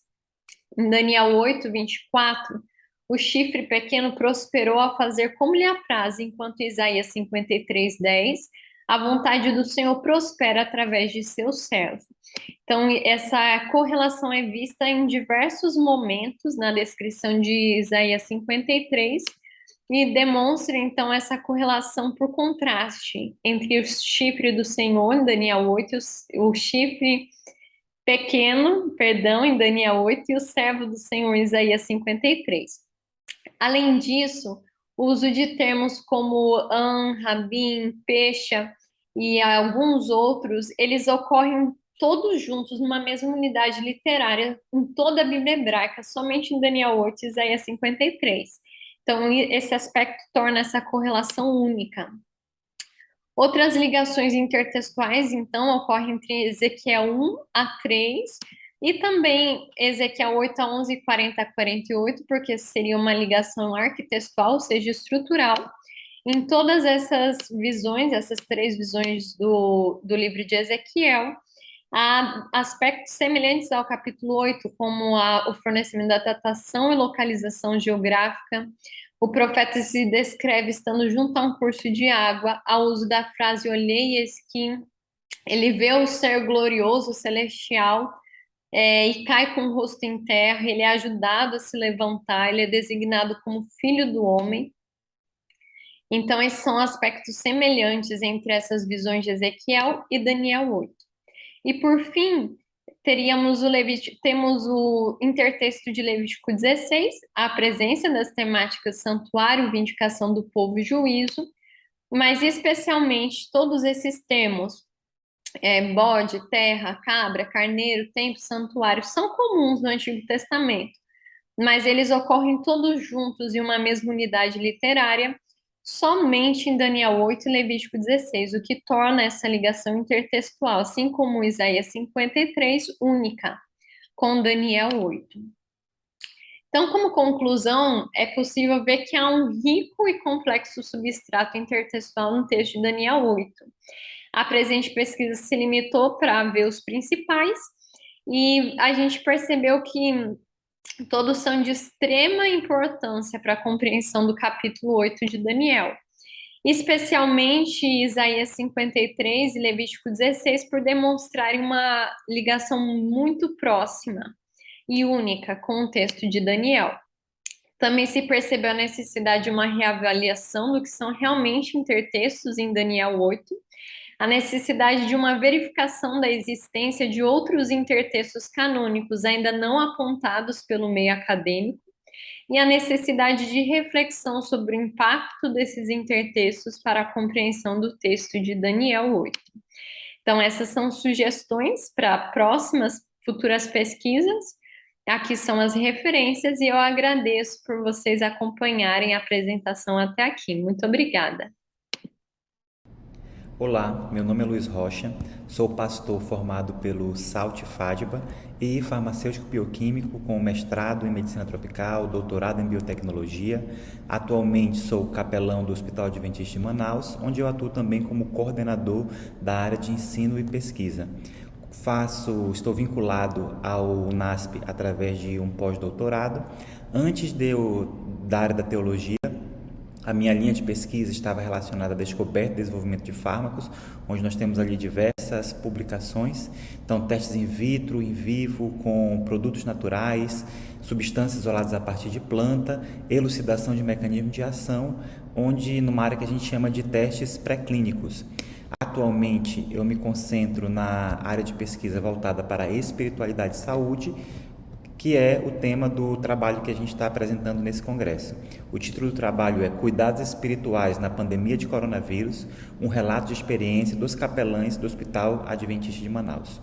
Speaker 11: Em Daniel 8:24, o chifre pequeno prosperou ao fazer como lhe apraz, enquanto em Isaías 53:10, a vontade do Senhor prospera através de seu servo. Então, essa correlação é vista em diversos momentos na descrição de Isaías 53 e demonstra, então, essa correlação por contraste entre o chifre do Senhor, em Daniel 8, o chifre pequeno, em Daniel 8, e o servo do Senhor, em Isaías 53. Além disso, o uso de termos como Rabim, Pesha e alguns outros, eles ocorrem todos juntos numa mesma unidade literária em toda a Bíblia hebraica, somente em Daniel 8 e Isaías 53. Então, esse aspecto torna essa correlação única. Outras ligações intertextuais, então, ocorrem entre Ezequiel 1 a 3 e também Ezequiel 8 a 11 e 40 a 48, porque seria uma ligação arquitextual, ou seja, estrutural. Em todas essas visões, essas 3 visões do livro de Ezequiel, há aspectos semelhantes ao capítulo 8, como o fornecimento da datação e localização geográfica. O profeta se descreve estando junto a um curso de água, ao uso da frase olhei eis que ele vê o ser glorioso, celestial, e cai com o rosto em terra, ele é ajudado a se levantar, ele é designado como filho do homem. Então, esses são aspectos semelhantes entre essas visões de Ezequiel e Daniel 8. E, por fim, temos o intertexto de Levítico 16, a presença das temáticas santuário, vindicação do povo e juízo, mas especialmente todos esses termos, bode, terra, cabra, carneiro, templo, santuário, são comuns no Antigo Testamento, mas eles ocorrem todos juntos em uma mesma unidade literária, somente em Daniel 8 e Levítico 16, o que torna essa ligação intertextual, assim como Isaías 53, única, com Daniel 8. Então, como conclusão, é possível ver que há um rico e complexo substrato intertextual no texto de Daniel 8. A presente pesquisa se limitou para ver os principais, e a gente percebeu que todos são de extrema importância para a compreensão do capítulo 8 de Daniel, especialmente Isaías 53 e Levítico 16, por demonstrarem uma ligação muito próxima e única com o texto de Daniel. Também se percebeu a necessidade de uma reavaliação do que são realmente intertextos em Daniel 8, a necessidade de uma verificação da existência de outros intertextos canônicos ainda não apontados pelo meio acadêmico e a necessidade de reflexão sobre o impacto desses intertextos para a compreensão do texto de Daniel 8. Então, essas são sugestões para próximas futuras pesquisas. Aqui são as referências e eu agradeço por vocês acompanharem a apresentação até aqui. Muito obrigada.
Speaker 12: Olá, meu nome é Luiz Rocha, sou pastor formado pelo SALT FADBA e farmacêutico bioquímico com mestrado em medicina tropical, doutorado em biotecnologia. Atualmente sou capelão do Hospital Adventista de Manaus, onde eu atuo também como coordenador da área de ensino e pesquisa. Estou vinculado ao UNASP através de um pós-doutorado. Antes da área da teologia, a minha linha de pesquisa estava relacionada à descoberta e desenvolvimento de fármacos, onde nós temos ali diversas publicações, então testes in vitro, in vivo, com produtos naturais, substâncias isoladas a partir de planta, elucidação de mecanismo de ação, numa área que a gente chama de testes pré-clínicos. Atualmente eu me concentro na área de pesquisa voltada para a espiritualidade e saúde, que é o tema do trabalho que a gente está apresentando nesse congresso. O título do trabalho é Cuidados Espirituais na Pandemia de Coronavírus, um relato de experiência dos capelães do Hospital Adventista de Manaus.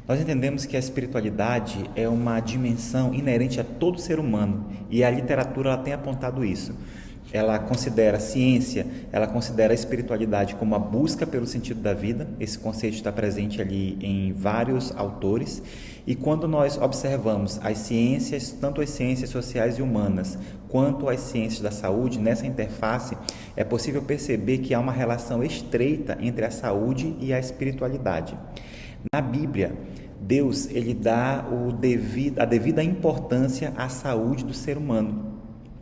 Speaker 12: Nós entendemos que a espiritualidade é uma dimensão inerente a todo ser humano e a literatura ela tem apontado isso. Ela considera a ciência, ela considera a espiritualidade como a busca pelo sentido da vida. Esse conceito está presente ali em vários autores. E quando nós observamos as ciências, tanto as ciências sociais e humanas, quanto as ciências da saúde, nessa interface, é possível perceber que há uma relação estreita entre a saúde e a espiritualidade. Na Bíblia, Deus ele dá a devida importância à saúde do ser humano.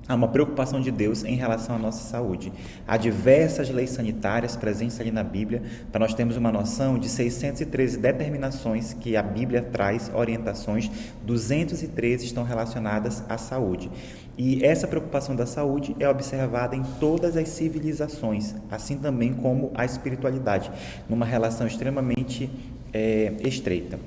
Speaker 12: Há uma preocupação de Deus em relação à nossa saúde. Há diversas leis sanitárias presentes ali na Bíblia, para nós termos uma noção de 613 determinações que a Bíblia traz, orientações, 213 estão relacionadas à saúde. E essa preocupação da saúde é observada em todas as civilizações, assim também como a espiritualidade, numa relação extremamente estreita.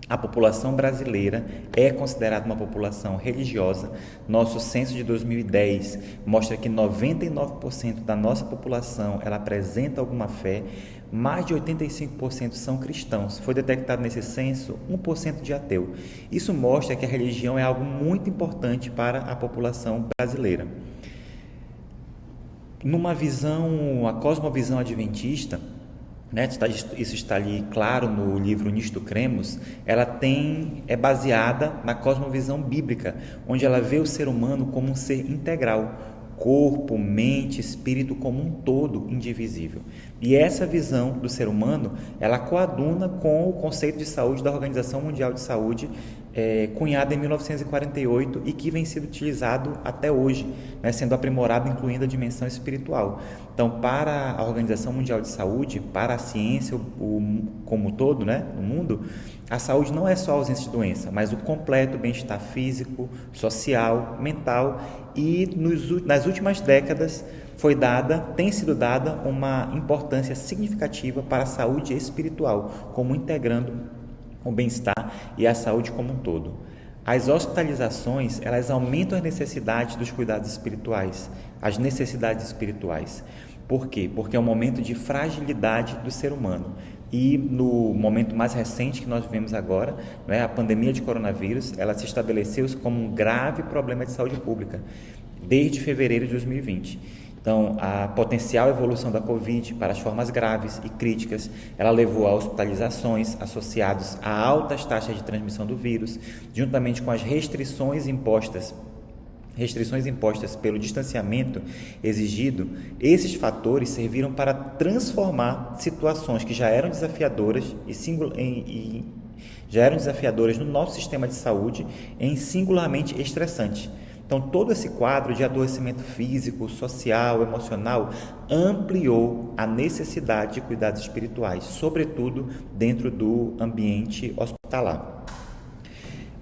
Speaker 12: A população brasileira é considerada uma população religiosa. Nosso censo de 2010 mostra que 99% da nossa população ela apresenta alguma fé, mais de 85% são cristãos. Foi detectado nesse censo 1% de ateu. Isso mostra que a religião é algo muito importante para a população brasileira. numa visão, a cosmovisão adventista, né, isso está ali claro no livro Nisto Cremos, ela é baseada na cosmovisão bíblica, onde ela vê o ser humano como um ser integral, corpo, mente, espírito como um todo indivisível. E essa visão do ser humano, ela coaduna com o conceito de saúde da Organização Mundial de Saúde, cunhado em 1948 e que vem sendo utilizado até hoje, né, sendo aprimorado, incluindo a dimensão espiritual. Então, para a Organização Mundial de Saúde, para a ciência como um todo, né, no mundo, a saúde não é só a ausência de doença, mas o completo bem-estar físico, social, mental, e nas últimas décadas tem sido dada uma importância significativa para a saúde espiritual, como integrando o bem-estar e a saúde como um todo. As hospitalizações, elas aumentam as necessidades dos cuidados espirituais, as necessidades espirituais. Por quê? Porque é um momento de fragilidade do ser humano. E no momento mais recente que nós vivemos agora, né, a pandemia de coronavírus, ela se estabeleceu como um grave problema de saúde pública, desde fevereiro de 2020. Então, a potencial evolução da Covid para as formas graves e críticas, ela levou a hospitalizações associadas a altas taxas de transmissão do vírus, juntamente com as restrições impostas pelo distanciamento exigido. Esses fatores serviram para transformar situações que já eram desafiadoras no nosso sistema de saúde em singularmente estressante. Então, todo esse quadro de adoecimento físico, social, emocional, ampliou a necessidade de cuidados espirituais, sobretudo dentro do ambiente hospitalar.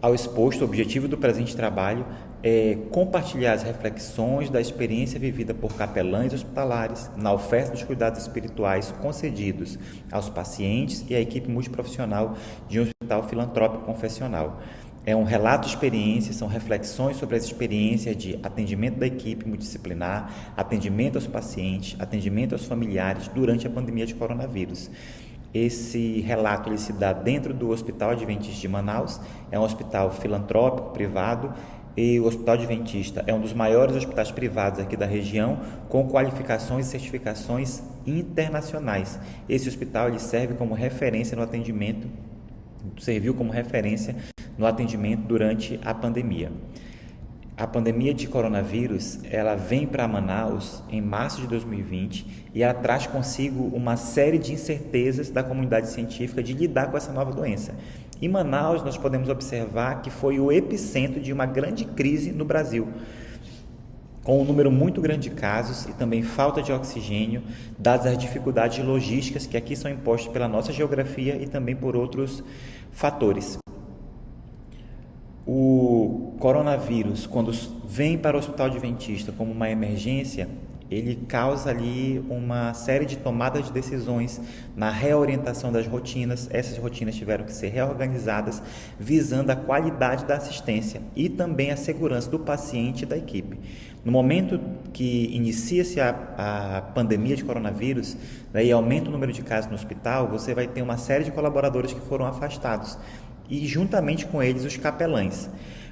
Speaker 12: Ao exposto, o objetivo do presente trabalho é compartilhar as reflexões da experiência vivida por capelães hospitalares na oferta dos cuidados espirituais concedidos aos pacientes e à equipe multiprofissional de um hospital filantrópico confessional. É um relato de experiência, são reflexões sobre as experiências de atendimento da equipe multidisciplinar, atendimento aos pacientes, atendimento aos familiares durante a pandemia de coronavírus. Esse relato ele se dá dentro do Hospital Adventista de Manaus, é um hospital filantrópico, privado, e o Hospital Adventista é um dos maiores hospitais privados aqui da região, com qualificações e certificações internacionais. Esse hospital ele serviu como referência no atendimento durante a pandemia. A pandemia de coronavírus, ela vem para Manaus em março de 2020 e ela traz consigo uma série de incertezas da comunidade científica de lidar com essa nova doença. Em Manaus, nós podemos observar que foi o epicentro de uma grande crise no Brasil, com um número muito grande de casos e também falta de oxigênio, dadas as dificuldades logísticas que aqui são impostas pela nossa geografia e também por outros fatores. O coronavírus, quando vem para o Hospital Adventista como uma emergência, ele causa ali uma série de tomadas de decisões na reorientação das rotinas. Essas rotinas tiveram que ser reorganizadas, visando a qualidade da assistência e também a segurança do paciente e da equipe. No momento que inicia-se a pandemia de coronavírus, e aumenta o número de casos no hospital, você vai ter uma série de colaboradores que foram afastados, e juntamente com eles os capelães.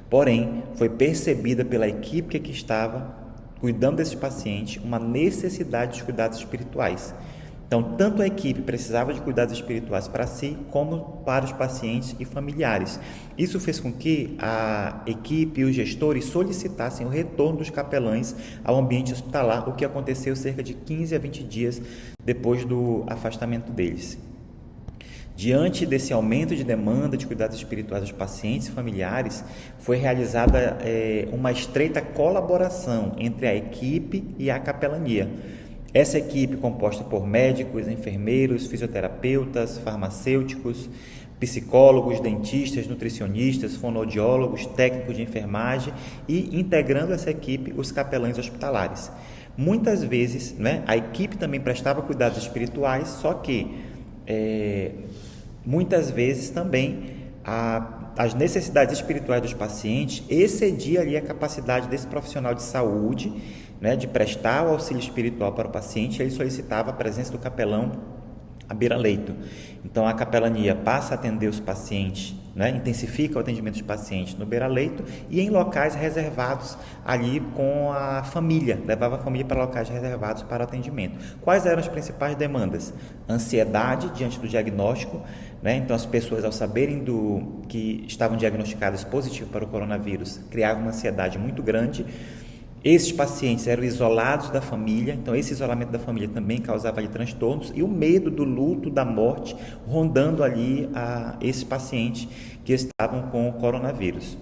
Speaker 12: Porém, foi percebida pela equipe que aqui estava cuidando desses pacientes uma necessidade de cuidados espirituais. Então, tanto a equipe precisava de cuidados espirituais para si, como para os pacientes e familiares. Isso fez com que a equipe e os gestores solicitassem o retorno dos capelães ao ambiente hospitalar, o que aconteceu cerca de 15 a 20 dias depois do afastamento deles. Diante desse aumento de demanda de cuidados espirituais dos pacientes e familiares, foi realizada uma estreita colaboração entre a equipe e a capelania. Essa equipe, composta por médicos, enfermeiros, fisioterapeutas, farmacêuticos, psicólogos, dentistas, nutricionistas, fonoaudiólogos, técnicos de enfermagem e, integrando essa equipe, os capelães hospitalares. Muitas vezes, a equipe também prestava cuidados espirituais, só que muitas vezes também as necessidades espirituais dos pacientes excedia ali a capacidade desse profissional de saúde, de prestar o auxílio espiritual para o paciente. Ele solicitava a presença do capelão à beira-leito. Então a capelania passa a atender os pacientes né, intensifica o atendimento dos pacientes no beira-leito e em locais reservados ali com a família, levava a família para locais reservados para o atendimento. Quais eram as principais demandas? Ansiedade diante do diagnóstico, né? Então as pessoas, ao saberem que estavam diagnosticadas positivo para o coronavírus, criavam uma ansiedade muito grande. Esses pacientes eram isolados da família, então esse isolamento da família também causava ali transtornos, e o medo do luto, da morte, rondando ali a esses pacientes que estavam com o coronavírus.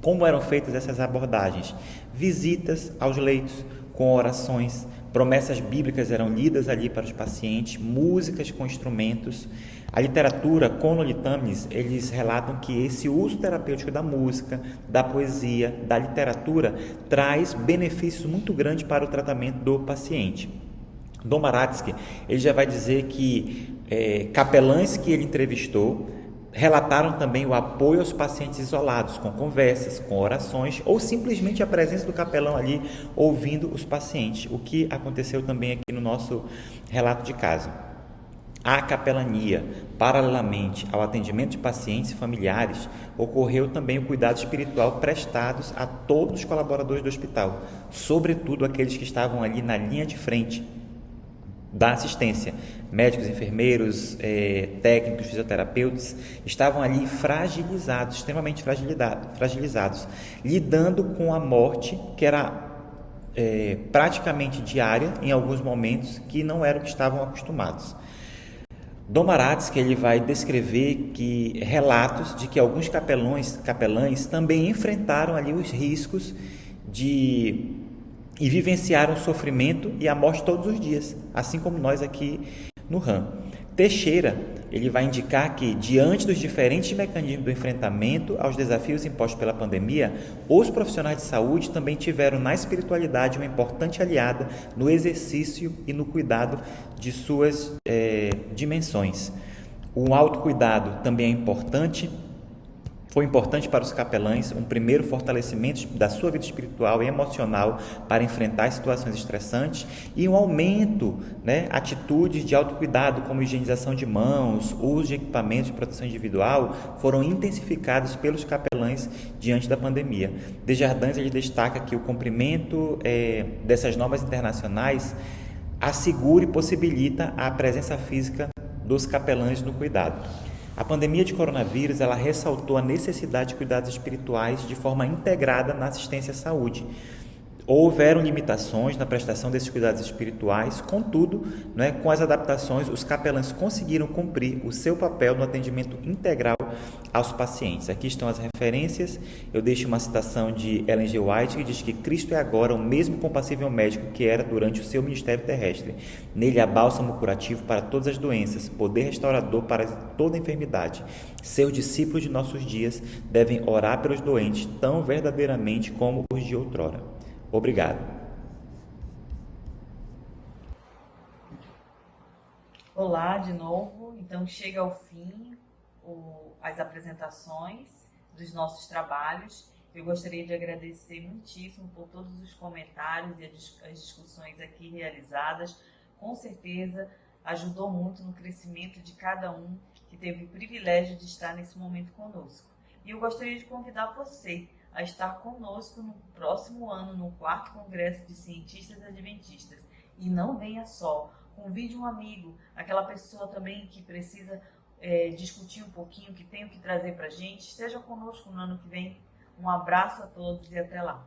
Speaker 12: Como eram feitas essas abordagens? Visitas aos leitos, com orações, promessas bíblicas eram lidas ali para os pacientes, músicas com instrumentos. A literatura, Conlon e Tamnes, eles relatam que esse uso terapêutico da música, da poesia, da literatura, traz benefícios muito grandes para o tratamento do paciente. Dom Maratsky, ele já vai dizer que capelães que ele entrevistou relataram também o apoio aos pacientes isolados, com conversas, com orações, ou simplesmente a presença do capelão ali ouvindo os pacientes, o que aconteceu também aqui no nosso relato de caso. A capelania, paralelamente ao atendimento de pacientes e familiares, ocorreu também o cuidado espiritual prestados a todos os colaboradores do hospital, sobretudo aqueles que estavam ali na linha de frente da assistência. Médicos, enfermeiros, técnicos, fisioterapeutas, estavam ali fragilizados, extremamente fragilizados, lidando com a morte que era praticamente diária em alguns momentos, que não era o que estavam acostumados. Dom Maratsky, ele vai descrever relatos de que alguns capelães também enfrentaram ali os riscos e vivenciaram o sofrimento e a morte todos os dias, assim como nós aqui no RAM. Teixeira, ele vai indicar que, diante dos diferentes mecanismos do enfrentamento aos desafios impostos pela pandemia, os profissionais de saúde também tiveram na espiritualidade uma importante aliada no exercício e no cuidado de suas dimensões. O autocuidado também é importante. Foi importante para os capelães um primeiro fortalecimento da sua vida espiritual e emocional para enfrentar situações estressantes e um aumento, atitudes de autocuidado, como higienização de mãos, uso de equipamentos de proteção individual, foram intensificados pelos capelães diante da pandemia. Desjardins, ele destaca que o cumprimento dessas normas internacionais assegura e possibilita a presença física dos capelães no cuidado. A pandemia de coronavírus, ela ressaltou a necessidade de cuidados espirituais de forma integrada na assistência à saúde. Houveram limitações na prestação desses cuidados espirituais, contudo, com as adaptações, os capelães conseguiram cumprir o seu papel no atendimento integral aos pacientes. Aqui estão as referências. Eu deixo uma citação de Ellen G. White, que diz que Cristo é agora o mesmo compassível médico que era durante o seu ministério terrestre. Nele há bálsamo curativo para todas as doenças, poder restaurador para toda enfermidade. Seus discípulos de nossos dias devem orar pelos doentes tão verdadeiramente como os de outrora. Obrigado.
Speaker 1: Olá de novo. Então chega ao fim as apresentações dos nossos trabalhos. Eu gostaria de agradecer muitíssimo por todos os comentários e as discussões aqui realizadas. Com certeza ajudou muito no crescimento de cada um que teve o privilégio de estar nesse momento conosco. E eu gostaria de convidar você a estar conosco no próximo ano, no 4º Congresso de Cientistas Adventistas. E não venha só, convide um amigo, aquela pessoa também que precisa discutir um pouquinho, que tem o que trazer para a gente. Esteja conosco no ano que vem. Um abraço a todos e até lá.